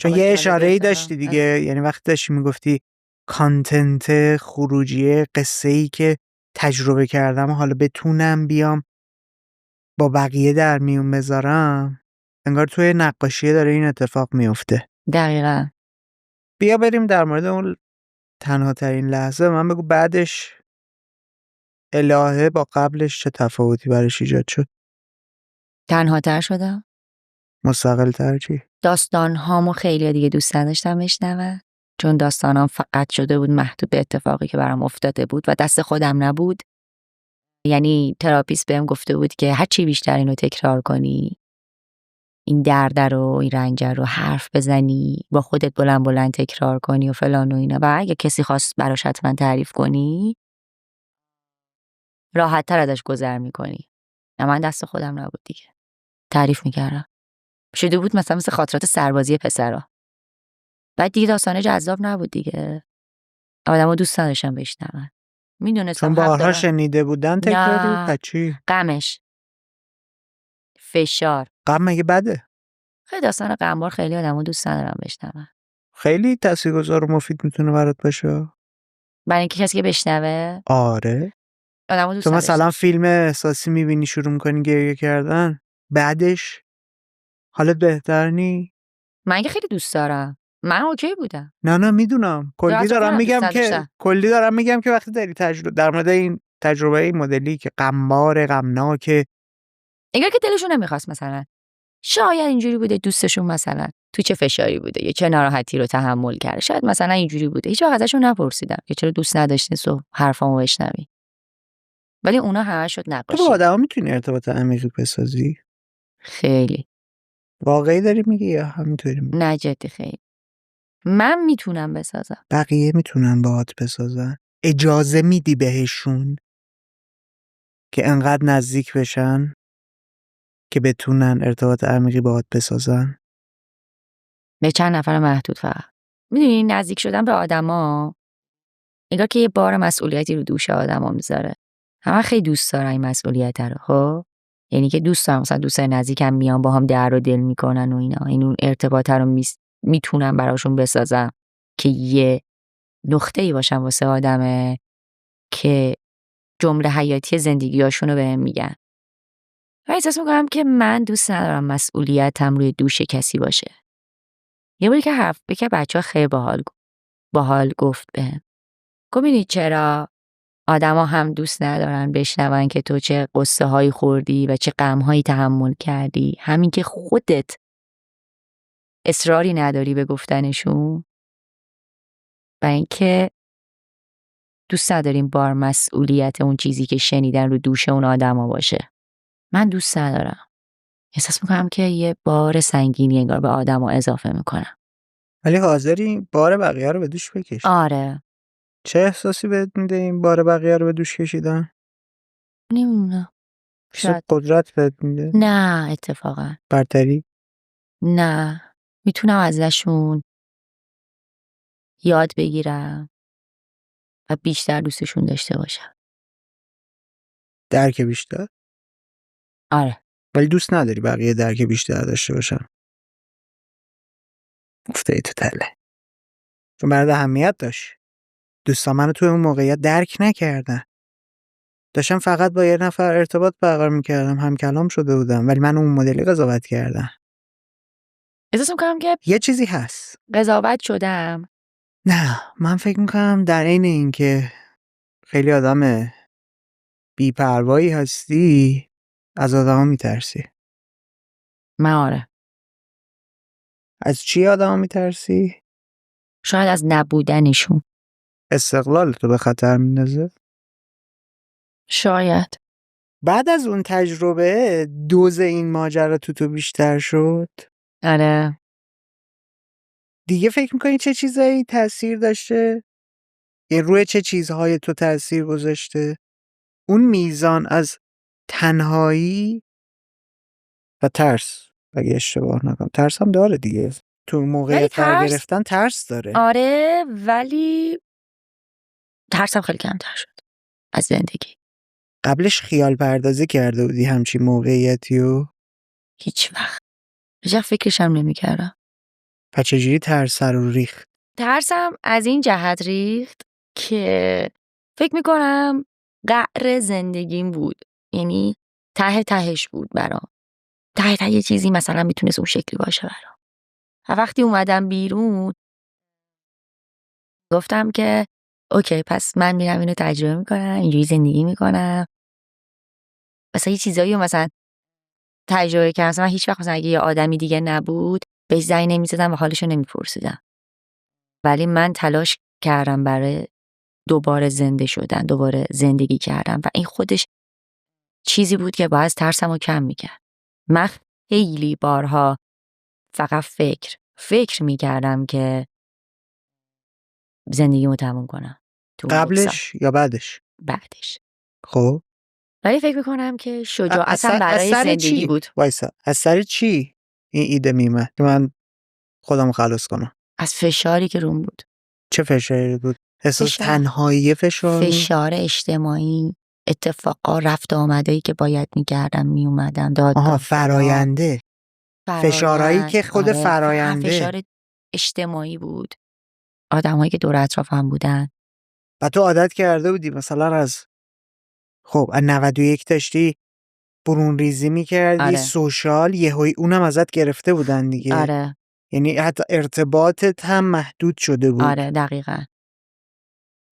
چون یه اشاره‌ای داشتی دیگه. یعنی وقتی داشتی میگفتی کانتنت خروجیه، قصه‌ای که تجربه کردم و حالا بتونم بیام با بقیه در میون بذارم، انگار توی نقاشی داره این اتفاق میفته. دقیقاً. بیا بریم در مورد اون تنها ترین لحظه. من بگو بعدش الهه با قبلش چه تفاوتی براش ایجاد شد؟ تنها تر شدم. مستقل تر چی؟ داستان هامو خیلی دیگه دوست نداشتم بشنون، چون داستانام فقط شده بود محدود به اتفاقی که برام افتاده بود و دست خودم نبود. یعنی تراپیست بهم گفته بود که هر چی بیشتر اینو تکرار کنی، این درد رو، این رنج رو حرف بزنی، با خودت بلند تکرار کنی و فلان و اینا، و اگه کسی خواست براش حتما تعریف کنی راحت تر ازش گذر میکنی. من دست خودم نبود دیگه. تعریف میکردم شده بود مثل خاطرات سربازی پسرا. بعد دیگه داستان جذاب نبود دیگه. آدمو دوست نداشتم بشنون. میدونستم چون بارها شنیده بودن تکراری. پچی غمش، فشار. غم مگه بده؟ خیلی داستان غمبار خیلی آدمو دوست ندارم بشنون. خیلی تاثیرگذار و مفید میتونه برات باشه. برای اینکه کسی که بشنوه. آره. آدمو دوست تو نداشتم. مثلا فیلم احساسی میبینی شروع میکنی گریه کردن، بعدش حالت بهتر نی؟ من که خیلی دوست دارم. من اوکی بودم. نه میدونم. کلی دارم میگم که وقتی داری در مورد این تجربه این مدلی که غمبار غمناکه، انگار که دلشون نمیخواست مثلا شاید اینجوری بوده دوستشون مثلا تو چه فشاری بوده یا چه ناراحتی رو تحمل کرده، شاید مثلا اینجوری بوده. هیچ وقت ازشون نپرسیدم که چرا دوست نداشتین حرفامو بشنوی. ولی اونا همه شد تو با نقاشی. آدما میتونی ارتباط عمیقی بسازی؟ خیلی. واقعی داری میگی یا همینطوری میگی؟ نه جدی خیلی. من میتونم بسازم. بقیه میتونن باهات بسازن؟ اجازه میدی بهشون که انقدر نزدیک بشن که بتونن ارتباط عمیقی باهات بسازن؟ به چند نفر محدود فقط. میدونی نزدیک شدن به آدما انگار که یه بار مسئولیتی رو دوش آدما میذاره. همه خیلی دوست دارن این مسئولیت رو. خب یعنی که دوست دارم مثلا دوستای نزدیکم میان با هم در و دل میکنن و اینا، این اون ارتباط رو میتونم براشون بسازم که یه نقطه‌ای باشم واسه آدمه که جمله حیاتی زندگیاشونو بهم میگن. و احساس میکنم که من دوست ندارم مسئولیتم روی دوش کسی باشه. یه باری که حرف بکر بچه‌ها خیلی باحال گفت بهم. می‌دونی چرا آدما هم دوست ندارن بشنون که تو چه قصه هایی خوردی و چه غم هایی تحمل کردی، همین که خودت اصراری نداری به گفتنشون. و اینکه دوست نداریم بار مسئولیت اون چیزی که شنیدن رو دوش اون آدما باشه. من دوست ندارم. احساس میکنم که یه بار سنگینی انگار به آدما اضافه میکنم. ولی حاضری بار بقیه رو به دوش بکشی؟ آره. چه احساسی بهت میده این بار بقیه رو به دوش کشیدن؟ نمیدونم. شاید قدرت بهت میده؟ نه اتفاقا. برتری؟ نه. میتونم ازشون یاد بگیرم و بیشتر دوستشون داشته باشم. درک بیشتر؟ آره. ولی دوست نداری بقیه درک بیشتر داشته باشن؟ افتادی تو تله. چون برات اهمیت داشت. دوستا منو تو اون موقعیت درک نکردن. داشتم فقط با یه نفر ارتباط برقرار میکردم، هم کلام شده بودم، ولی من اون مدلی قضاوت کردم. احساس میکنم که یه چیزی هست. قضاوت شدم. نه، من فکر میکنم در عین این که خیلی آدم بی‌پروایی هستی، از آدما میترسی. من آره. از چی آدما میترسی؟ شاید از نبودنشون. استقلال تو به خطر میندازه؟ شاید. بعد از اون تجربه دوز این ماجرا تو بیشتر شد. آره. دیگه فکر میکنی چه چیزایی تأثیر داشته؟ یعنی روی چه چیزهای تو تأثیر گذاشته؟ اون میزان از تنهایی و ترس، اگه اشتباه نکنم ترس هم داره دیگه، تو موقعیت قرار گرفتن ترس داره. آره ولی ترسم خیلی کمتر شد از زندگی. قبلش خیال پردازی کرده بودی همچین موقعیتی و هیچ وقت فکرشم نمی‌کردم. و چجوری ترس رو ریخت؟ ترسم از این جهت ریخت که فکر میکنم قعر زندگیم بود. یعنی تهش بود برام. ته یه چیزی مثلا میتونست اون شکلی باشه برام. و وقتی اومدم بیرون گفتم که اوکی پس من میرم اینو تجربه میکنم، اینجوری زندگی میکنم. مثلا یه چیزایی رو مثلا تجربه کردم. مثلا من هیچ وقت مثلا اگه یه آدمی دیگه نبود بهش زنگ نمیزدم و حالشو نمیپرسیدم. ولی من تلاش کردم برای دوباره زنده شدن، دوباره زندگی کردم و این خودش چیزی بود که باعث ترسمو کم میکرد. من خیلی بارها فقط فکر میکردم که زندگیمو تموم کنم. قبلش یا بعدش؟ بعدش. خب ولی فکر میکنم که شجاعتم برای زندگی بود. وایسا، از سر چی این ایده میمد که من خودم خلاص کنم؟ از فشاری که روم بود. چه فشاری بود؟ احساس تنهایی؟ فشار اجتماعی، اتفاقا رفت آمدایی که باید میکردم میومدم دادگاه. فراینده. فشارهایی که خود فراینده. فشار اجتماعی بود. آدمایی که دور اطرافم بودن. و تو عادت کرده بودی مثلا از 91 داشتی برون ریزی میکردی. سوشال یهویی اونم ازت گرفته بودن دیگه. آره. یعنی حتی ارتباطت هم محدود شده بود. آره دقیقاً.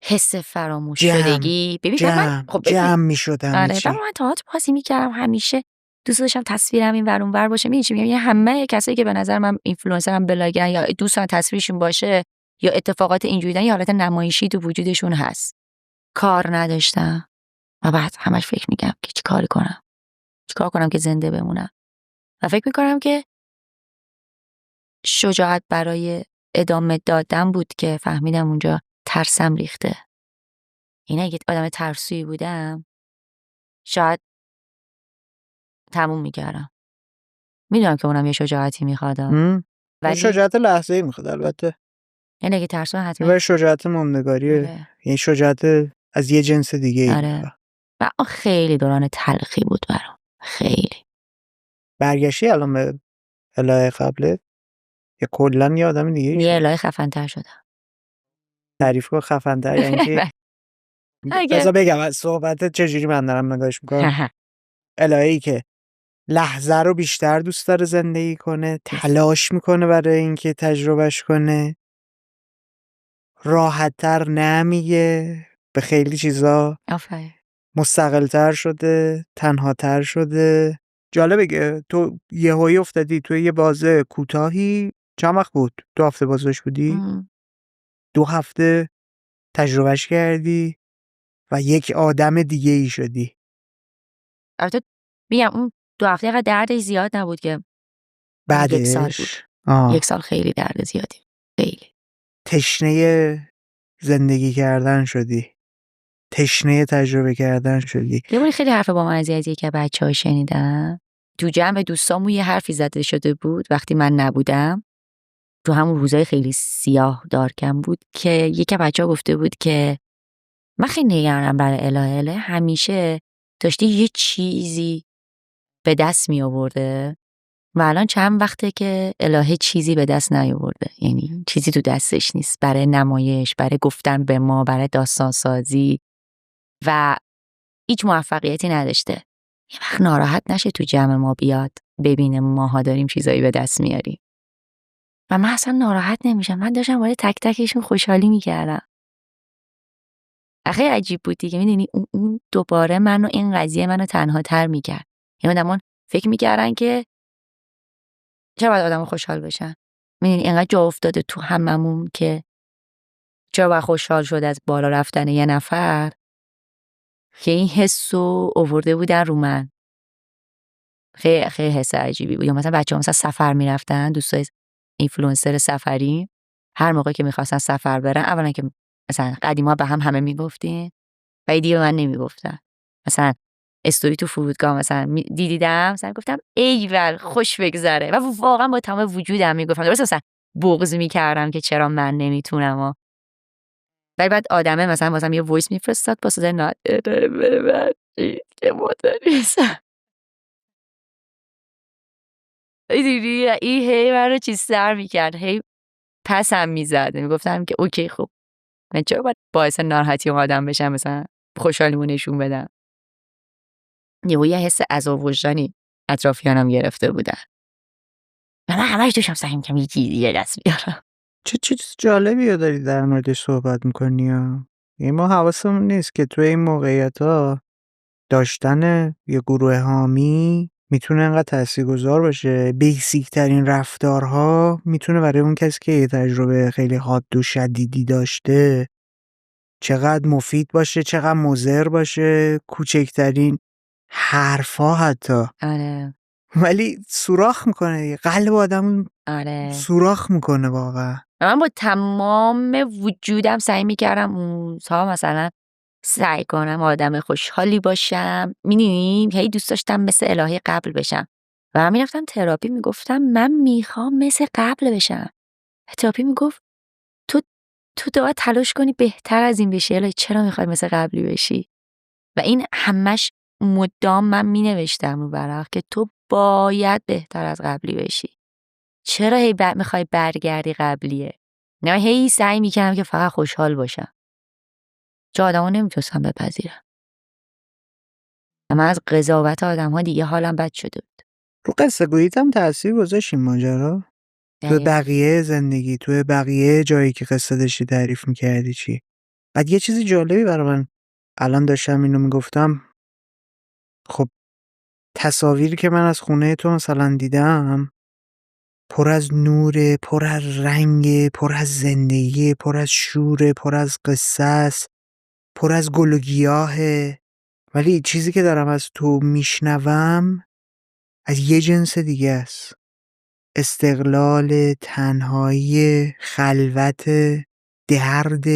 حس فراموش شدگی. جمع میشدن. آره من تئاتر بازی میکردم همیشه. دوست داشتم تصویرم این ور اون ور باشه. می‌دونی چی میگم؟ یعنی همه کسایی که به نظر من اینفلوئنسرن، بلاگن یا دوستان تصویرشون باشه یا اتفاقات اینجوریدن، یه حالت نمایشی تو وجودشون هست. کار نداشتم و بعد همش فکر میگم که چیکار کنم که زنده بمونم. و فکر میکنم که شجاعت برای ادامه دادن بود که فهمیدم اونجا ترسم ریخته. این اگه آدم ترسویی بودم شاید تموم میکردم. میدونم که اونم یه شجاعتی میخواد، یه ولی شجاعت لحظه‌ای میخواد البته. یعنی اگه ترسو حتما یه شجاعت موندگاریه. آره. یه شجاعت از یه جنس دیگه ای. آره. و خیلی دوران تلخی بود برام. خیلی. برگشتی الان به الهه قبله؟ یا کلا یه آدم دیگه یه الهه خفن‌تر شدم. تعریف کن خفن‌تر. یعنی که بذار بگم از صحبتت چجوری من دارم نگاهش میکنم. الهه‌ای که لحظه رو بیشتر دوست داره زندگی کنه، تلاش میکنه برای اینکه تجربهش کنه، راحت‌تر نمیگه به خیلی چیزا، آفرین. مستقل‌تر شده، تنهاتر شده. جالبه که تو یهویی افتادی توی یه بازه کوتاهی. چند وقت بود 2 هفته بازش بودی؟ 2 هفته تجربهش کردی و یک آدم دیگه ای شدی. البته میگم اون 2 هفته اینقدر دردش زیاد نبود که بعدش 1 سال بود. 1 سال خیلی درد زیادی. خیلی. تشنه زندگی کردن شدی. تشنه تجربه کردن شدی. یه باری خیلی حرف با من از یکی بچه‌ها شنیدم. تو جمع دوستامون یه حرفی زده شده بود وقتی من نبودم. تو همون روزای خیلی سیاه دارکم بود که یکی بچه‌ها گفته بود که من خیلی نگرانم برای الهه همیشه داشته یه چیزی به دست می آورده و الان چند وقته که الهه چیزی به دست نیاورده. یعنی چیزی تو دستش نیست برای نمایش، برای گفتن به ما، برای داستان سازی و هیچ موفقیتی نداشته. یه وقت ناراحت نشه تو جمع ما بیاد ببینه ماها داریم چیزایی به دست میاریم. و من اصلا ناراحت نمیشم. من داشتم برای تک تکشون خوشحالی میکردم. خیلی عجیب بود دیگه. میدونی اون دوباره منو این قضیه منو تنها تر میکرد. یعنی آدمون فکر میکردن که چرا باید آدم خوشحال بشن. میدونی اینقدر جا افتاده تو هممون که چرا باید خوشحال شد از بالا رفتن یه نفر که این حسو آورده بودن رو من. خیلی خیلی حس عجیبی بود. یا مثلا بچه‌ها مثلا سفر میرفتن، دوستای اینفلوئنسر سفری، هر موقع که میخواستن سفر برن، اولا که مثلا قدیما به هم همه میگفتین و دیگه به من نمیگفتن. مثلا استوری تو فرودگاه مثلا دیدم مثلا گفتم ایول خوش بگذره و واقعا با تمام وجودم میگفتم. درست مثلا بغض میکردم که چرا من نمیتونم. ولی بعد آدمه مثلا واسم یه وایس میفرستاد با صدای که مدرسه این هی من رو چیز سر میکرد، هی پسم میزد. میگفتم که اوکی خب من چرا باید باعث ناراحتی اون آدم بشم، مثلا خوشحالیمو نشون بدم. یه حس عذاب وجدانی اطرافیانم گرفته بودن و من همش داشتم سعی می‌کردم یه چیزی دیگه دست بیارم. چه چیز جالبی رو داری در موردش صحبت میکنی ها. ما حواسمون نیست که توی این موقعیت ها داشتن یه گروه حامی میتونه انقدر تاثیرگذار باشه. بیسیک ترین رفتارها میتونه برای اون کسی که یه تجربه خیلی حاد و شدیدی داشته چقدر مفید باشه، چقدر مضر باشه. کوچکترین حرفا حتی. آره. ولی سوراخ میکنه قلب آدم. آره. سوراخ میکنه واقعا. من با تمام وجودم سعی میکردم اون تا مثلا سعی کنم آدم خوشحالی باشم. میدونی هی دوست داشتم مثل الهه قبل بشم و من میرفتم تراپی، میگفتم من میخوام مثل قبل بشم. تراپی میگفت تو باید تلاش کنی بهتر از این بشی. الهه چرا میخوای مثل قبلی بشی؟ و این همش مدام من مینوشتم رو ورق که تو باید بهتر از قبلی بشی. چرا هی میخوای برگردی قبلیه؟ نه هی سعی میکنم که فقط خوشحال باشم. چه آدمو نمیتونستم بپذیرم. من از قضاوت آدم‌ها دیگه حالم بد شده بود. رو قصه گوییت هم تأثیر گذاشت این ماجرا؟ تو بقیه زندگی، تو بقیه جایی که قصه داشتی تعریف میکردی چی؟ بعد یه چیزی جالبی برای من الان داشتم اینو میگفتم. خب تصاویری که من از خونه تو مثلا دیدم پر از نوره، پر از رنگ، پر از زندگی، پر از شوره، پر از قصه است، پر از گل و گیاهه. ولی چیزی که دارم از تو میشنوم از یه جنس دیگه است. استقلال، تنهایی، خلوت، درد،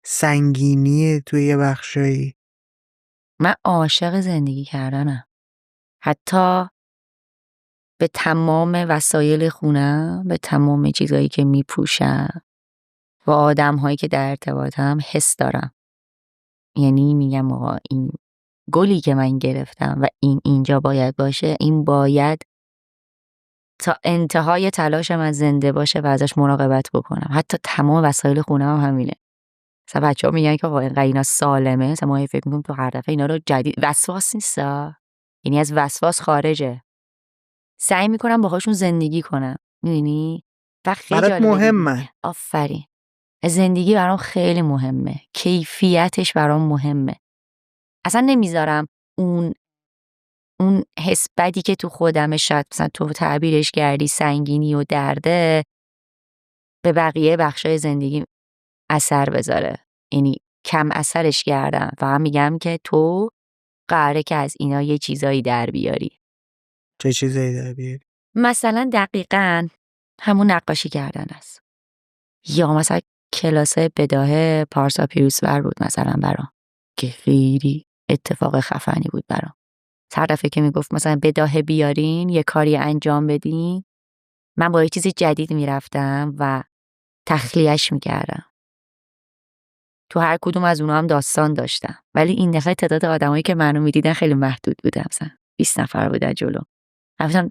سنگینی توی یه بخشایی. من عاشق زندگی کردنم. حتی به تمام وسایل خونم، به تمام چیزایی که میپوشم و آدم‌هایی که در ارتباطم حس دارم. یعنی میگم آقا این گلی که من گرفتم و این اینجا باید باشه، این باید تا انتهای تلاشم از زنده باشه و ازش مراقبت بکنم. حتی تمام وسایل خونم هم همینه. مثلا بچه‌ها میگن که آقا اینقدر اینا سالمه، مثلا ما فکر می‌کنیم تو هر دفعه اینا رو جدید وسواس نیستا، یعنی از وسواس خارجه. سعی میکنم باهاشون زندگی کنم، میدونی؟ و خیلی برات جالبه. مهمه. آفرین. زندگی برام خیلی مهمه، کیفیتش برام مهمه. اصلا نمیذارم اون حس بدی که تو خودمه، شاید مثلا تو تعبیرش کردی سنگینی و درده، به بقیه بخشای زندگی اثر بذاره. یعنی کم اثرش کردم. فقط میگم که تو قراره که از اینا یه چیزایی در بیاری. چه چیزایی در بیاری؟ مثلا دقیقاً همون نقاشی کردن است. یا مثلا کلاس بداهه پارسا پیروزور بود مثلا برام، که خیلی اتفاق خفنی بود برام. هر دفعه که میگفت مثلا بداهه بیارین یه کاری انجام بدین، من با یه چیز جدید میرفتم و تخلیهش میکردم. تو هر کدوم از اونها هم داستان داشتم، ولی این دفعه تعداد آدمایی که منو میدیدن خیلی محدود بودن. مثلا 20 نفر بودن جلو. گفتم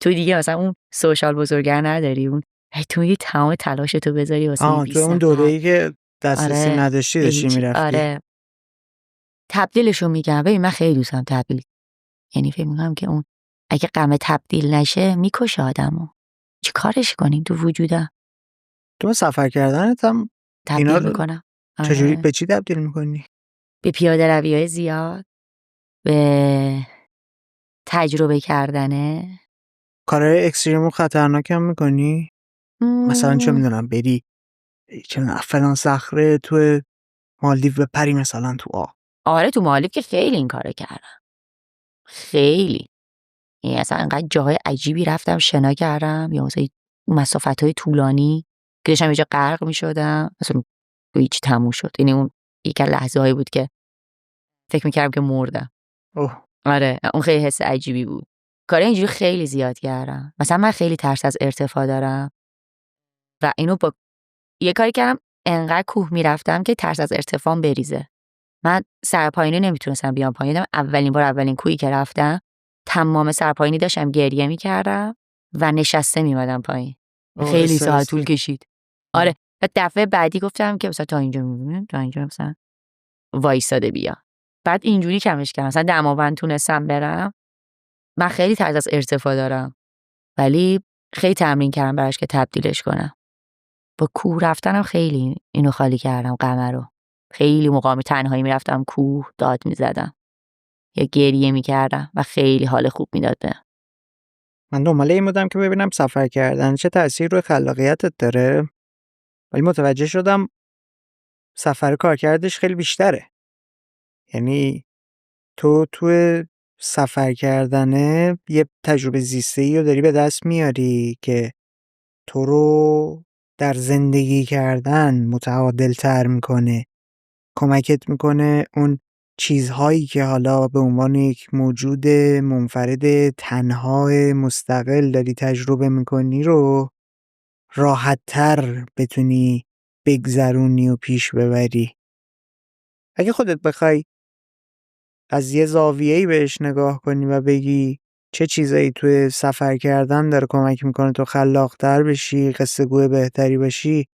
تو دیگه مثلا اون سوشال بزرگر نداری، اون تو یه تمام تلاشتو بذاری واسه 20 نفر. تو اون دوره‌ای که دسترسی آره، نداشتی داشتی میرفتی. آره. تبدیلشو میگم. ببین من خیلی دوستم تبدیل. یعنی فکر میکنم که اون اگه غم تبدیل نشه میکشه آدمو. چی کارش کنیم تو وجودم؟ تو سفر کردنت هم اینا تبدیل رو میکنم. چجوری آره. به چی تبدیل میکنی؟ به پیاده رویای زیاد، به تجربه کردنه. کارهای اکستریم و خطرناک هم میکنی؟ مثلا چه میدونم بری چه میدونم فلان صخره تو مالدیو بپری مثلا تو آب. آره تو مالدیو که خیلی این کارو کردم. خیلی. یعنی اصلا انقدر جاهای عجیبی رفتم شنا کردم، یا مثلا مسافت‌های طولانی که داشتم یه جا غرق می‌شدم، اصلا هیچ تموم شد. یعنی اون یک لحظه‌هایی بود که فکر می‌کردم که مردم. اوه. آره اون خیلی حس عجیبی بود. کارهای اینجوری خیلی زیاد کردم. مثلا من خیلی ترس از ارتفاع دارم و اینو با یه کاری کردم، انقدر کوه میرفتم که ترس از ارتفاع بریزه. من سرپایینی نمیتونستم بیام پایین. اولین کوهی که رفتم تمام سرپایینی داشتم گریه میکردم و نشسته میمدم پایین. خیلی ساعت طول کشید. آره و دفعه بعدی گفتم که مثلا تا اینجا میبینیم، تا اینجا مثلا وایساده بیا. بعد اینجوری کمش کردم. مثلا دماوند تونستم برم. من خیلی ترس از ارتفاع دارم ولی خیلی تمرین کردم براش که تبدیلش کنم. با کوه رفتنم خیلی اینو خالی کردم غمه رو. خیلی مقامی تنهایی میرفتم کوه، داد میزدم یا گریه میکردم و خیلی حال خوب میداد بهم. من دنبال این بودم که ببینم سفر کردن چه تأثیر روی خلاقیتت داره، ولی متوجه شدم سفر کارکردش خیلی بیشتره. یعنی تو سفر کردنه یه تجربه زیسته‌ای رو داری به دست میاری که تو رو در زندگی کردن متعادل تر میکنه، کمکت میکنه اون چیزهایی که حالا به عنوان یک موجود منفرد تنها مستقل داری تجربه میکنی رو راحت تر بتونی بگذرونی و پیش ببری. اگه خودت بخوای از یه زاویه‌ای بهش نگاه کنی و بگی چه چیزایی توی سفر کردن داره کمک میکنه تو خلاق‌تر بشی، قصه گوی بهتری بشی،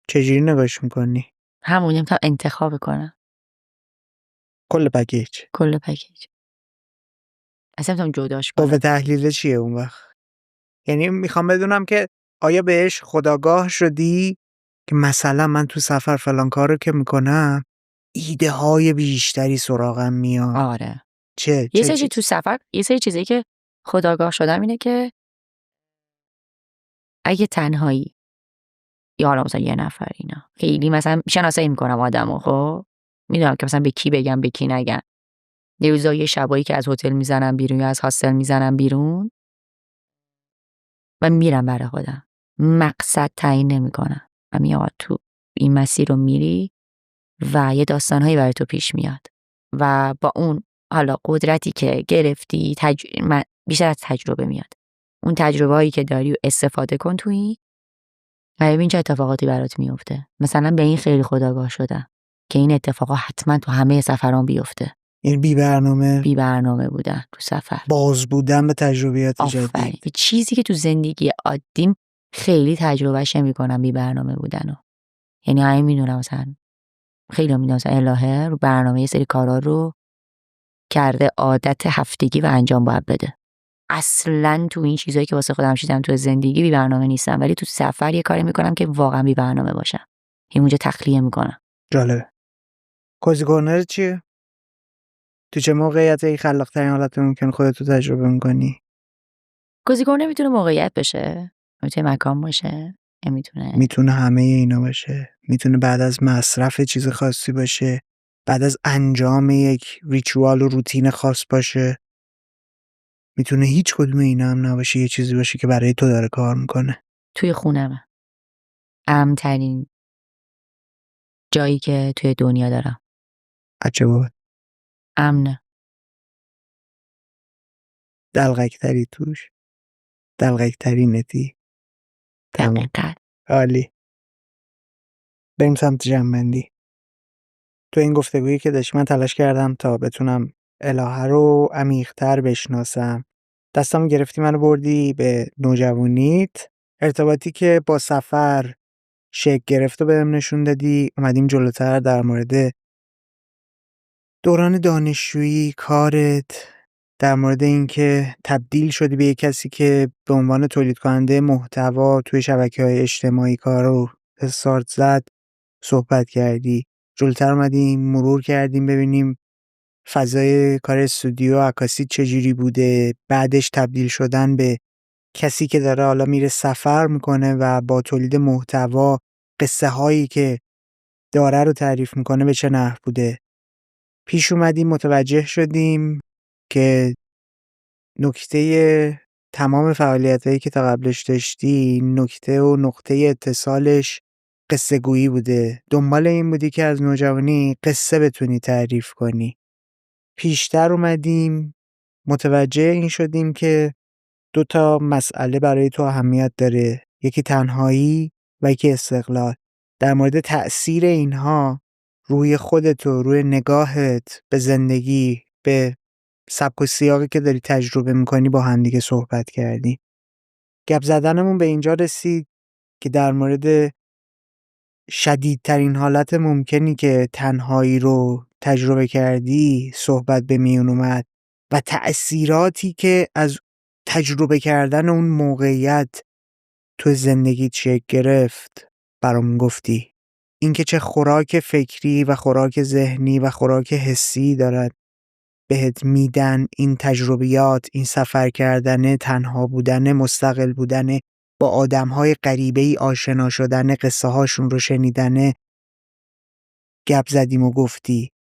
چجوری نگاش میکنی؟ همون نمیتونم انتخاب کنم. کل پکیج. کل پکیج. اصلا نمیتونم جداش کنم. قوه تحلیل چیه اون وقت؟ یعنی میخوام بدونم که آیا بهش خودآگاه شدی که مثلا من تو سفر فلان کارو که میکنم ایده های بیشتری سراغم میاد. آره. چه یه چه سری چیز؟ تو سفر یه سری چیزایی که خودآگاه شدم اینه که اگه تنهایی یا حالا مثلا یه نفر اینا خیلی مثلا شناسایی میکنم آدمو، خب میدونم که مثلا به کی بگم به کی نگم. یه روزا یه شبایی که از هتل میزنم بیرون یا از هاستل میزنم بیرون و میرم برای خودم، مقصد تعیین نمیکنم و میگم تو این مسیر رو میری و یه داستانهایی برای تو پیش میاد و با اون حالا قدرتی که گرفتی بیشتر از تجربه میاد، اون تجربه هایی که داری و استفاده کن تویی و ببین چه اتفاقاتی برات میفته. مثلا به این خیلی خودآگاه شدم که این اتفاقا حتما تو همه سفرام بیفته. این بی برنامه بودن تو سفر، باز بودن به تجربیات آفرین. جدید. به چیزی که تو زندگی عادیم خیلی تجربهش نمی‌کنم، بی برنامه بودنو. یعنی همین میدونم مثلا خیلی میدونم مثلا الهه رو برنامه یه سری کارا رو کرده عادت هفتگی و انجام باید بده. اصلا تو این چیزایی که واسه خودم چیدم تو زندگی بی برنامه نیستم، ولی تو سفر یه کاری میکنم که واقعا بی برنامه باشم. این اونجا تخلیه میکنم. جالبه. کوزی کورنر چیه؟ تو چه موقعیتی خلاق ترین حالت ممکن خودت رو تجربه میکنی؟ گزینگونه میتونه موقعیت بشه، میتونه مکان باشه، میتونه همه اینا باشه. میتونه بعد از مصرف چیز خاصی باشه، بعد از انجام یک ریچوال و روتین خاص باشه. میتونه هیچ کدوم اینا هم نباشه، یه چیزی باشه که برای تو داره کار میکنه. توی خونمه، امن‌ترین جایی که توی دنیا دارم. عجبا. امنه. دلغکتری توش، دلغکتری نتی. تموم. دقیقاً. عالی. بریم سمت جنبندی. تو این گفتگویی که داشتی من تلاش کردم تا بتونم الهه رو عمیق‌تر بشناسم. دستم گرفتی منو بردی به نوجوانیت، ارتباطی که با سفر شکل گرفت و بهم نشون دادی. اومدیم جلوتر در مورد دوران دانشجویی، کارت، در مورد اینکه تبدیل شدی به یک کسی که به عنوان تولید کننده محتوا توی شبکه‌های اجتماعی کار رو استارت زد صحبت کردی. جلوتر اومدیم مرور کردیم ببینیم فضای کار استودیو عکاسی چجوری بوده، بعدش تبدیل شدن به کسی که داره حالا میره سفر میکنه و با تولید محتوا قصه هایی که داره رو تعریف میکنه به چه نحو بوده. پیش اومدیم متوجه شدیم که نکته تمام فعالیتایی که تا قبلش داشتی، نکته و نقطه اتصالش قصه گویی بوده. دنبال این بودی که از نوجوانی قصه بتونی تعریف کنی. پیشتر اومدیم متوجه این شدیم که 2 تا مسئله برای تو اهمیت داره، یکی تنهایی و یکی استقلال. در مورد تأثیر اینها روی خودت و روی نگاهت به زندگی، به سبک و سیاقی که داری تجربه میکنی با همدیگه صحبت کردی. گپ زدنمون به اینجا رسید که در مورد شدیدترین حالت ممکنی که تنهایی رو تجربه کردی صحبت به میون اومد و تأثیراتی که از تجربه کردن اون موقعیت تو زندگیت شکل گرفت برامون گفتی. اینکه چه خوراک فکری و خوراک ذهنی و خوراک حسی دارد بهت میدن این تجربیات، این سفر کردن، تنها بودن، مستقل بودن، با آدم‌های غریبه‌ای آشنا شدن، قصه هاشون رو شنیدن. گپ زدیم و گفتی.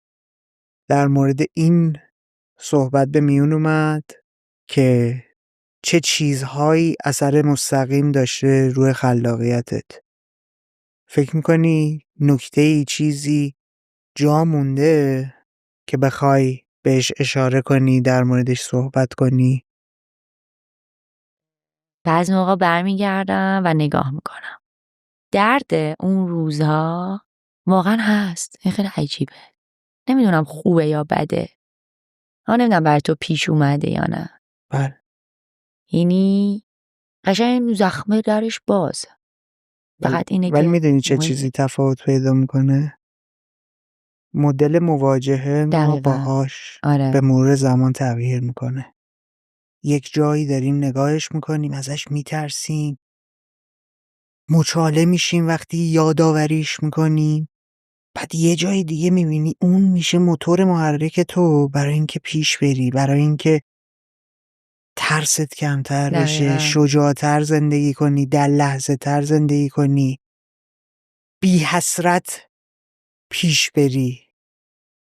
در مورد این صحبت به میون اومد که چه چیزهایی اثر مستقیم داشته روی خلاقیتت. فکر میکنی نکته‌ای چیزی جا مونده که بخوای بهش اشاره کنی، در موردش صحبت کنی؟ بعضی موقع برمیگردم و نگاه میکنم. درد اون روزها واقعا هست. این خیلی عجیبه. نمیدونم خوبه یا بده. نمیدونم بر تو پیش اومده یا نه. بله. یعنی قشنگ زخمه درش باز. فقط اینه ولی که میدونی چه چیزی تفاوت پیدا میکنه؟ مدل مواجهه ما باهاش به مرور زمان تغییر میکنه. یک جایی داریم نگاهش میکنیم، ازش میترسیم، مچاله میشیم وقتی یاداوریش میکنیم. بعد یه جای دیگه میبینی اون میشه موتور محرک تو برای اینکه پیش بری، برای اینکه ترست کمتر بشه، دقیقاً. شجاعتر زندگی کنی، در لحظه تر زندگی کنی، بی حسرت پیش بری.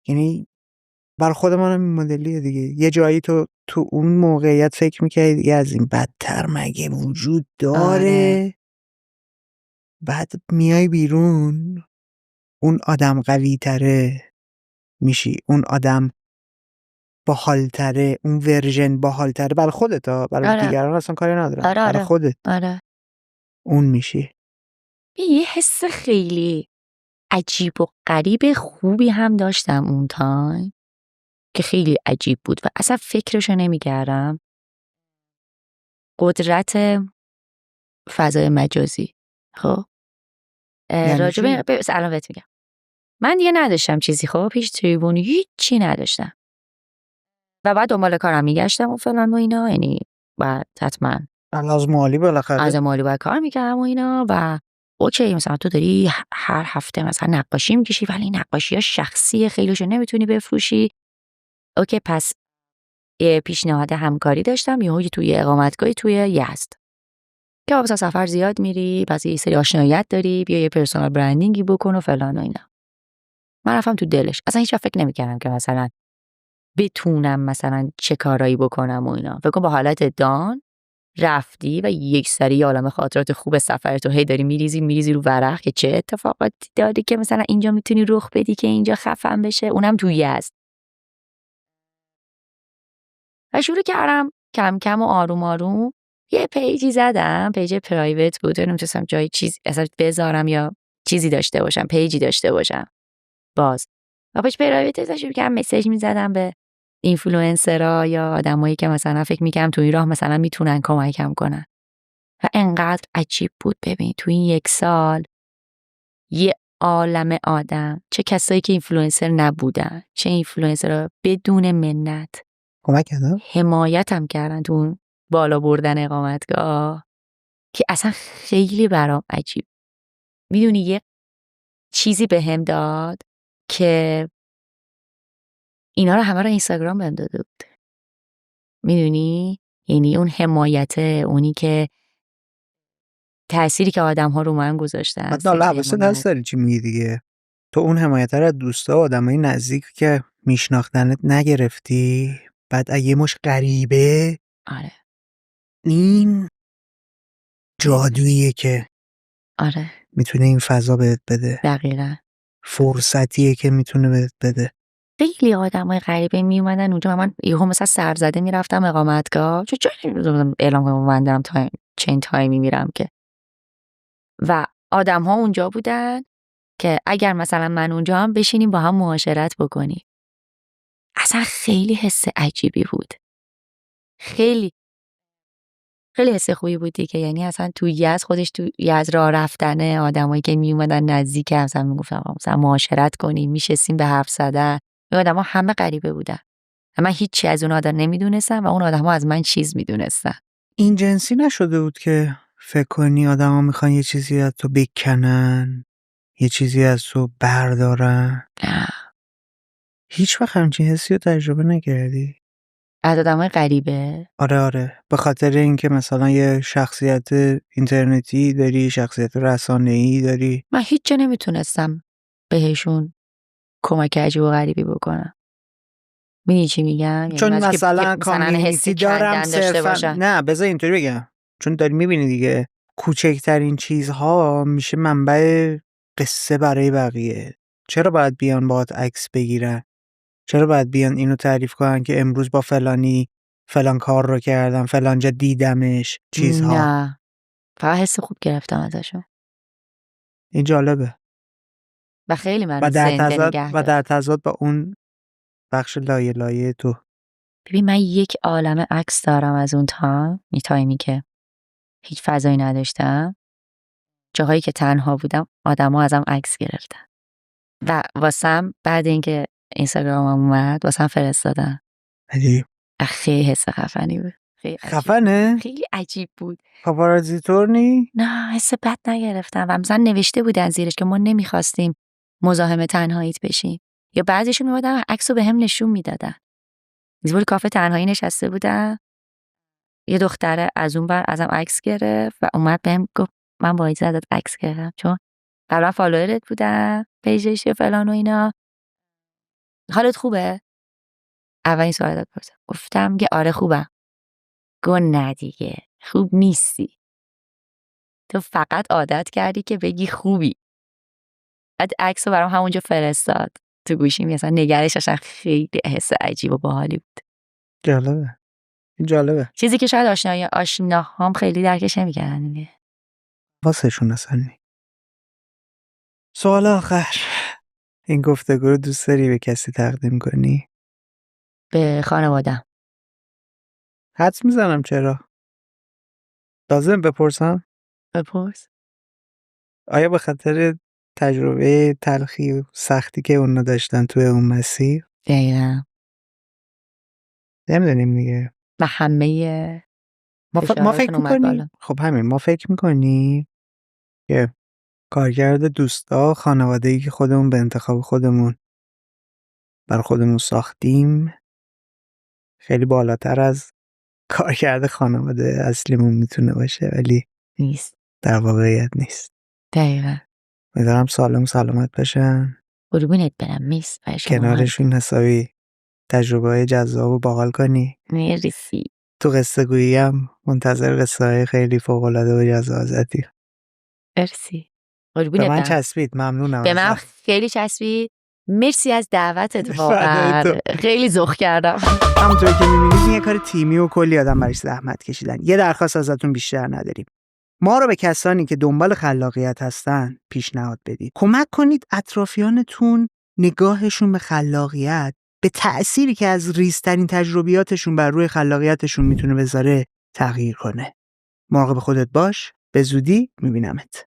یعنی برای خود منم این مدلیه دیگه. یه جایی تو اون موقعیت فکر میکردی دیگه از این بدتر مگه وجود داره؟ بعد میای بیرون، اون آدم قوی تره میشی، اون آدم باحالتره، اون ورژن باحالتره برای خودت ها، برای دیگران اصلا کاری ندارم. برای خودت اون میشی. یه حس خیلی عجیب و غریب خوبی هم داشتم اون تایم که خیلی عجیب بود و اصلا فکرشو نمی‌کردم. قدرت فضای مجازی. خب راجبه الان بهت میگم. من دیگه نداشتم چیزی، خب هیچ تریبونی هیچی نداشتم و بعد دنبال کارم میگشتم و فلان و اینا، یعنی بعد حتما از مالی بالاخره از مالی باید کار میکردم و اینا و اوکی مثلا تو داری هر هفته مثلا نقاشی میکشی ولی نقاشی ها شخصیه، خیلیشو نمیتونی بفروشی. اوکی پس یه پیشنهاد همکاری داشتم یهو توی اقامتگاهی توی یزد که مثلا سفر زیاد میری، پس یه سری آشناییت داری، بیا یه پرسونال برندینگی بکن و فلان و اینا. من رفتم تو دلش، اصلا هیچ وقت فکر نمی‌کردم که مثلا بتونم مثلا چه کارایی بکنم و اینا. فکر کن با حالت دان رفتی و یک سری یه عالمه خاطرات خوب سفرتو هی داری میریزی رو ورق که چه اتفاقاتی داری که مثلا اینجا میتونی رخ بدی که اینجا خفن بشه، اونم تو یزد. و شروع کردم کم کم و آروم آروم یه پیجی زدم، پیج پرایوت بود، نمی‌تونستم جای چیز اصلا بذارم یا چیزی داشته باشم، پیجی داشته باشم باز. و پیج پرایوت شروع کردم مسیج میزدم به اینفلوئنسرها یا آدمایی که مثلا فکر می‌کردم تو این راه مثلا میتونن کمکم کنن. و انقدر عجیب بود. ببین تو این 1 سال یه عالمه آدم، چه کسایی که اینفلوئنسر نبودن، چه اینفلوئنسرها بدون منت کمک کردن، حمایتم کردن تو اون بالا بردن اقامتگاه که اصلا خیلی برام عجیب. میدونی یه چیزی بهم داد که اینا رو همه رو اینستاگرام بهم داده بود. میدونی یعنی اون حمایت، اونی که تأثیری که آدم‌ها رو من گذاشتن. بعد حواست هست داری چی میگی دیگه. تو اون حمایت رو از دوستا و آدمای نزدیک که میشناختنت نگرفتی، بعد یه مش غریبه. آره این جادوییه که میتونه این فضا بهت بده. دقیقاً فرصتیه که میتونه بهت بده. خیلی آدمای غریبه می اومدن اونجا. من یهو مثلا سرزده میرفتم اقامتگاه، چه اعلام کنم من دارم چند تایمی میرم که، و آدم‌ها اونجا بودن که اگر مثلا من اونجا هم بشینیم با هم معاشرت بکنیم. اصلا خیلی حس عجیبی بود. خیلی خیلی حس خوبی بود دیگه. یعنی اصلا تو یزد خودش، تو یزد راه رفتن آدمایی که می اومدن نزدیک، مثلا میگفتم مثلا معاشرت کنیم، میشستیم به حرف زدن. این آدما همه غریبه بودن. من هیچی از اون آدم نمیدونستم و اون آدما از من چیز میدونستن. این جنسی نشده بود که فکر کنی آدما میخوان یه چیزی از تو بکنن، یه چیزی از تو بردارن؟ نه. هیچ وقت همچین حسی رو تجربه نکردی؟ از آدمای غریبه؟ آره. به خاطر اینکه مثلا یه شخصیت اینترنتی داری، شخصیت رسانه‌ای داری. من هیچ جا نمیتونستم بهشون کمک عجیب و غریبی بکنم. میدونی چی میگم؟ چون یعنی مثلا کامیونیتی دارم صرفا. نه بذار اینطوری بگم، چون داری میبینی دیگه کوچکترین چیزها میشه منبع قصه برای بقیه. چرا باید بیان باهات عکس بگیرن؟ چرا باید بیان اینو تعریف کنن که امروز با فلانی فلان کار رو کردم، فلان جا دیدمش، چیزها؟ نه فقط حس خوب گرفتم ازشون. این جالبه و خیلی منو زنده نگه داشت. و در تضاد با اون بخش لایه لایه تو. ببین من یک عالمه عکس دارم از اون تایمی که هیچ فضایی نداشتم، جاهایی که تنها بودم آدما ازم عکس گرفتن و واسم بعد اینکه اینستاگرامم اومد واسم فرستادن. عجیب. خیلی حس خفنی بود. خیلی عجیب. خفنه؟ خیلی عجیب بود. پاپارازی طور نی؟ نه حس بد نگرفتم و مثلا نوشته بودن زیرش که ما نمیخواستیم مزاحم تنهاییت بشی. یا بعضیشون میومدن عکسو بهم نشون میدادن. زور کافه تنهایی نشسته بودم، یه دختره از اون بر ازم عکس گرفت و اومد بهم گفت من با اجازهت عکس گرفتم چون قبلا فالوورت بودم پیجش و فلان و اینا، حالت خوبه؟ اولین سوال داد پرسم. گفتم که آره خوبم. گفت نه دیگه خوب نیستی، تو فقط عادت کردی که بگی خوبی. بعد عکس رو برام همونجا فرستاد تو گوشیم، مثلا نگرش داشتم، خیلی حس عجیب و باحالی بود. جالبه. این جالبه. چیزی که شاید آشناهام خیلی درکش نمی‌کردن دیگه. واسهشون اصلا نی. سوال آخر، این گفتگو رو دوست داری به کسی تقدیم کنی؟ به خانواده‌ام. حدس میزنم چرا. لازم بپرسم؟ بپرس. آیا به خاطر تجربه تلخی و سختی که اونا داشتن توی اون مسیر؟ دقیقاً. نمیدونیم دیگه. و همه ما فکر میکنیم، خب همین، ما فکر میکنیم که کارکرد دوستا، خانواده‌ای که خودمون به انتخاب خودمون بر خودمون ساختیم خیلی بالاتر از کارکرد خانواده اصلیمون میتونه باشه، ولی نیست. در واقعیت نیست. دقیقاً. امیدوارم سالم سلامت باشن. قربونت برم میس. کنارشون حسابی تجربه جذاب و باحال کنی. مرسی. تو قصه گویی هم منتظر قصه های خیلی فوق‌العاده و جذاب ازتی. مرسی. به من چسبید، ممنونم. به من خیلی چسبید. مرسی از دعوتت، واقعا خیلی ذوق کردم. همونطور که می‌بینید یه کار تیمی و کلی آدم برایش زحمت کشیدن. یه درخواست ازتون بیشتر نداریم. ما رو به کسانی که دنبال خلاقیت هستن پیشنهاد بدید. کمک کنید اطرافیانتون نگاهشون به خلاقیت، به تأثیری که از ریزترین تجربیاتشون بر روی خلاقیتشون میتونه بذاره تغییر کنه. مراقب خودت باش. به زودی میبینمت.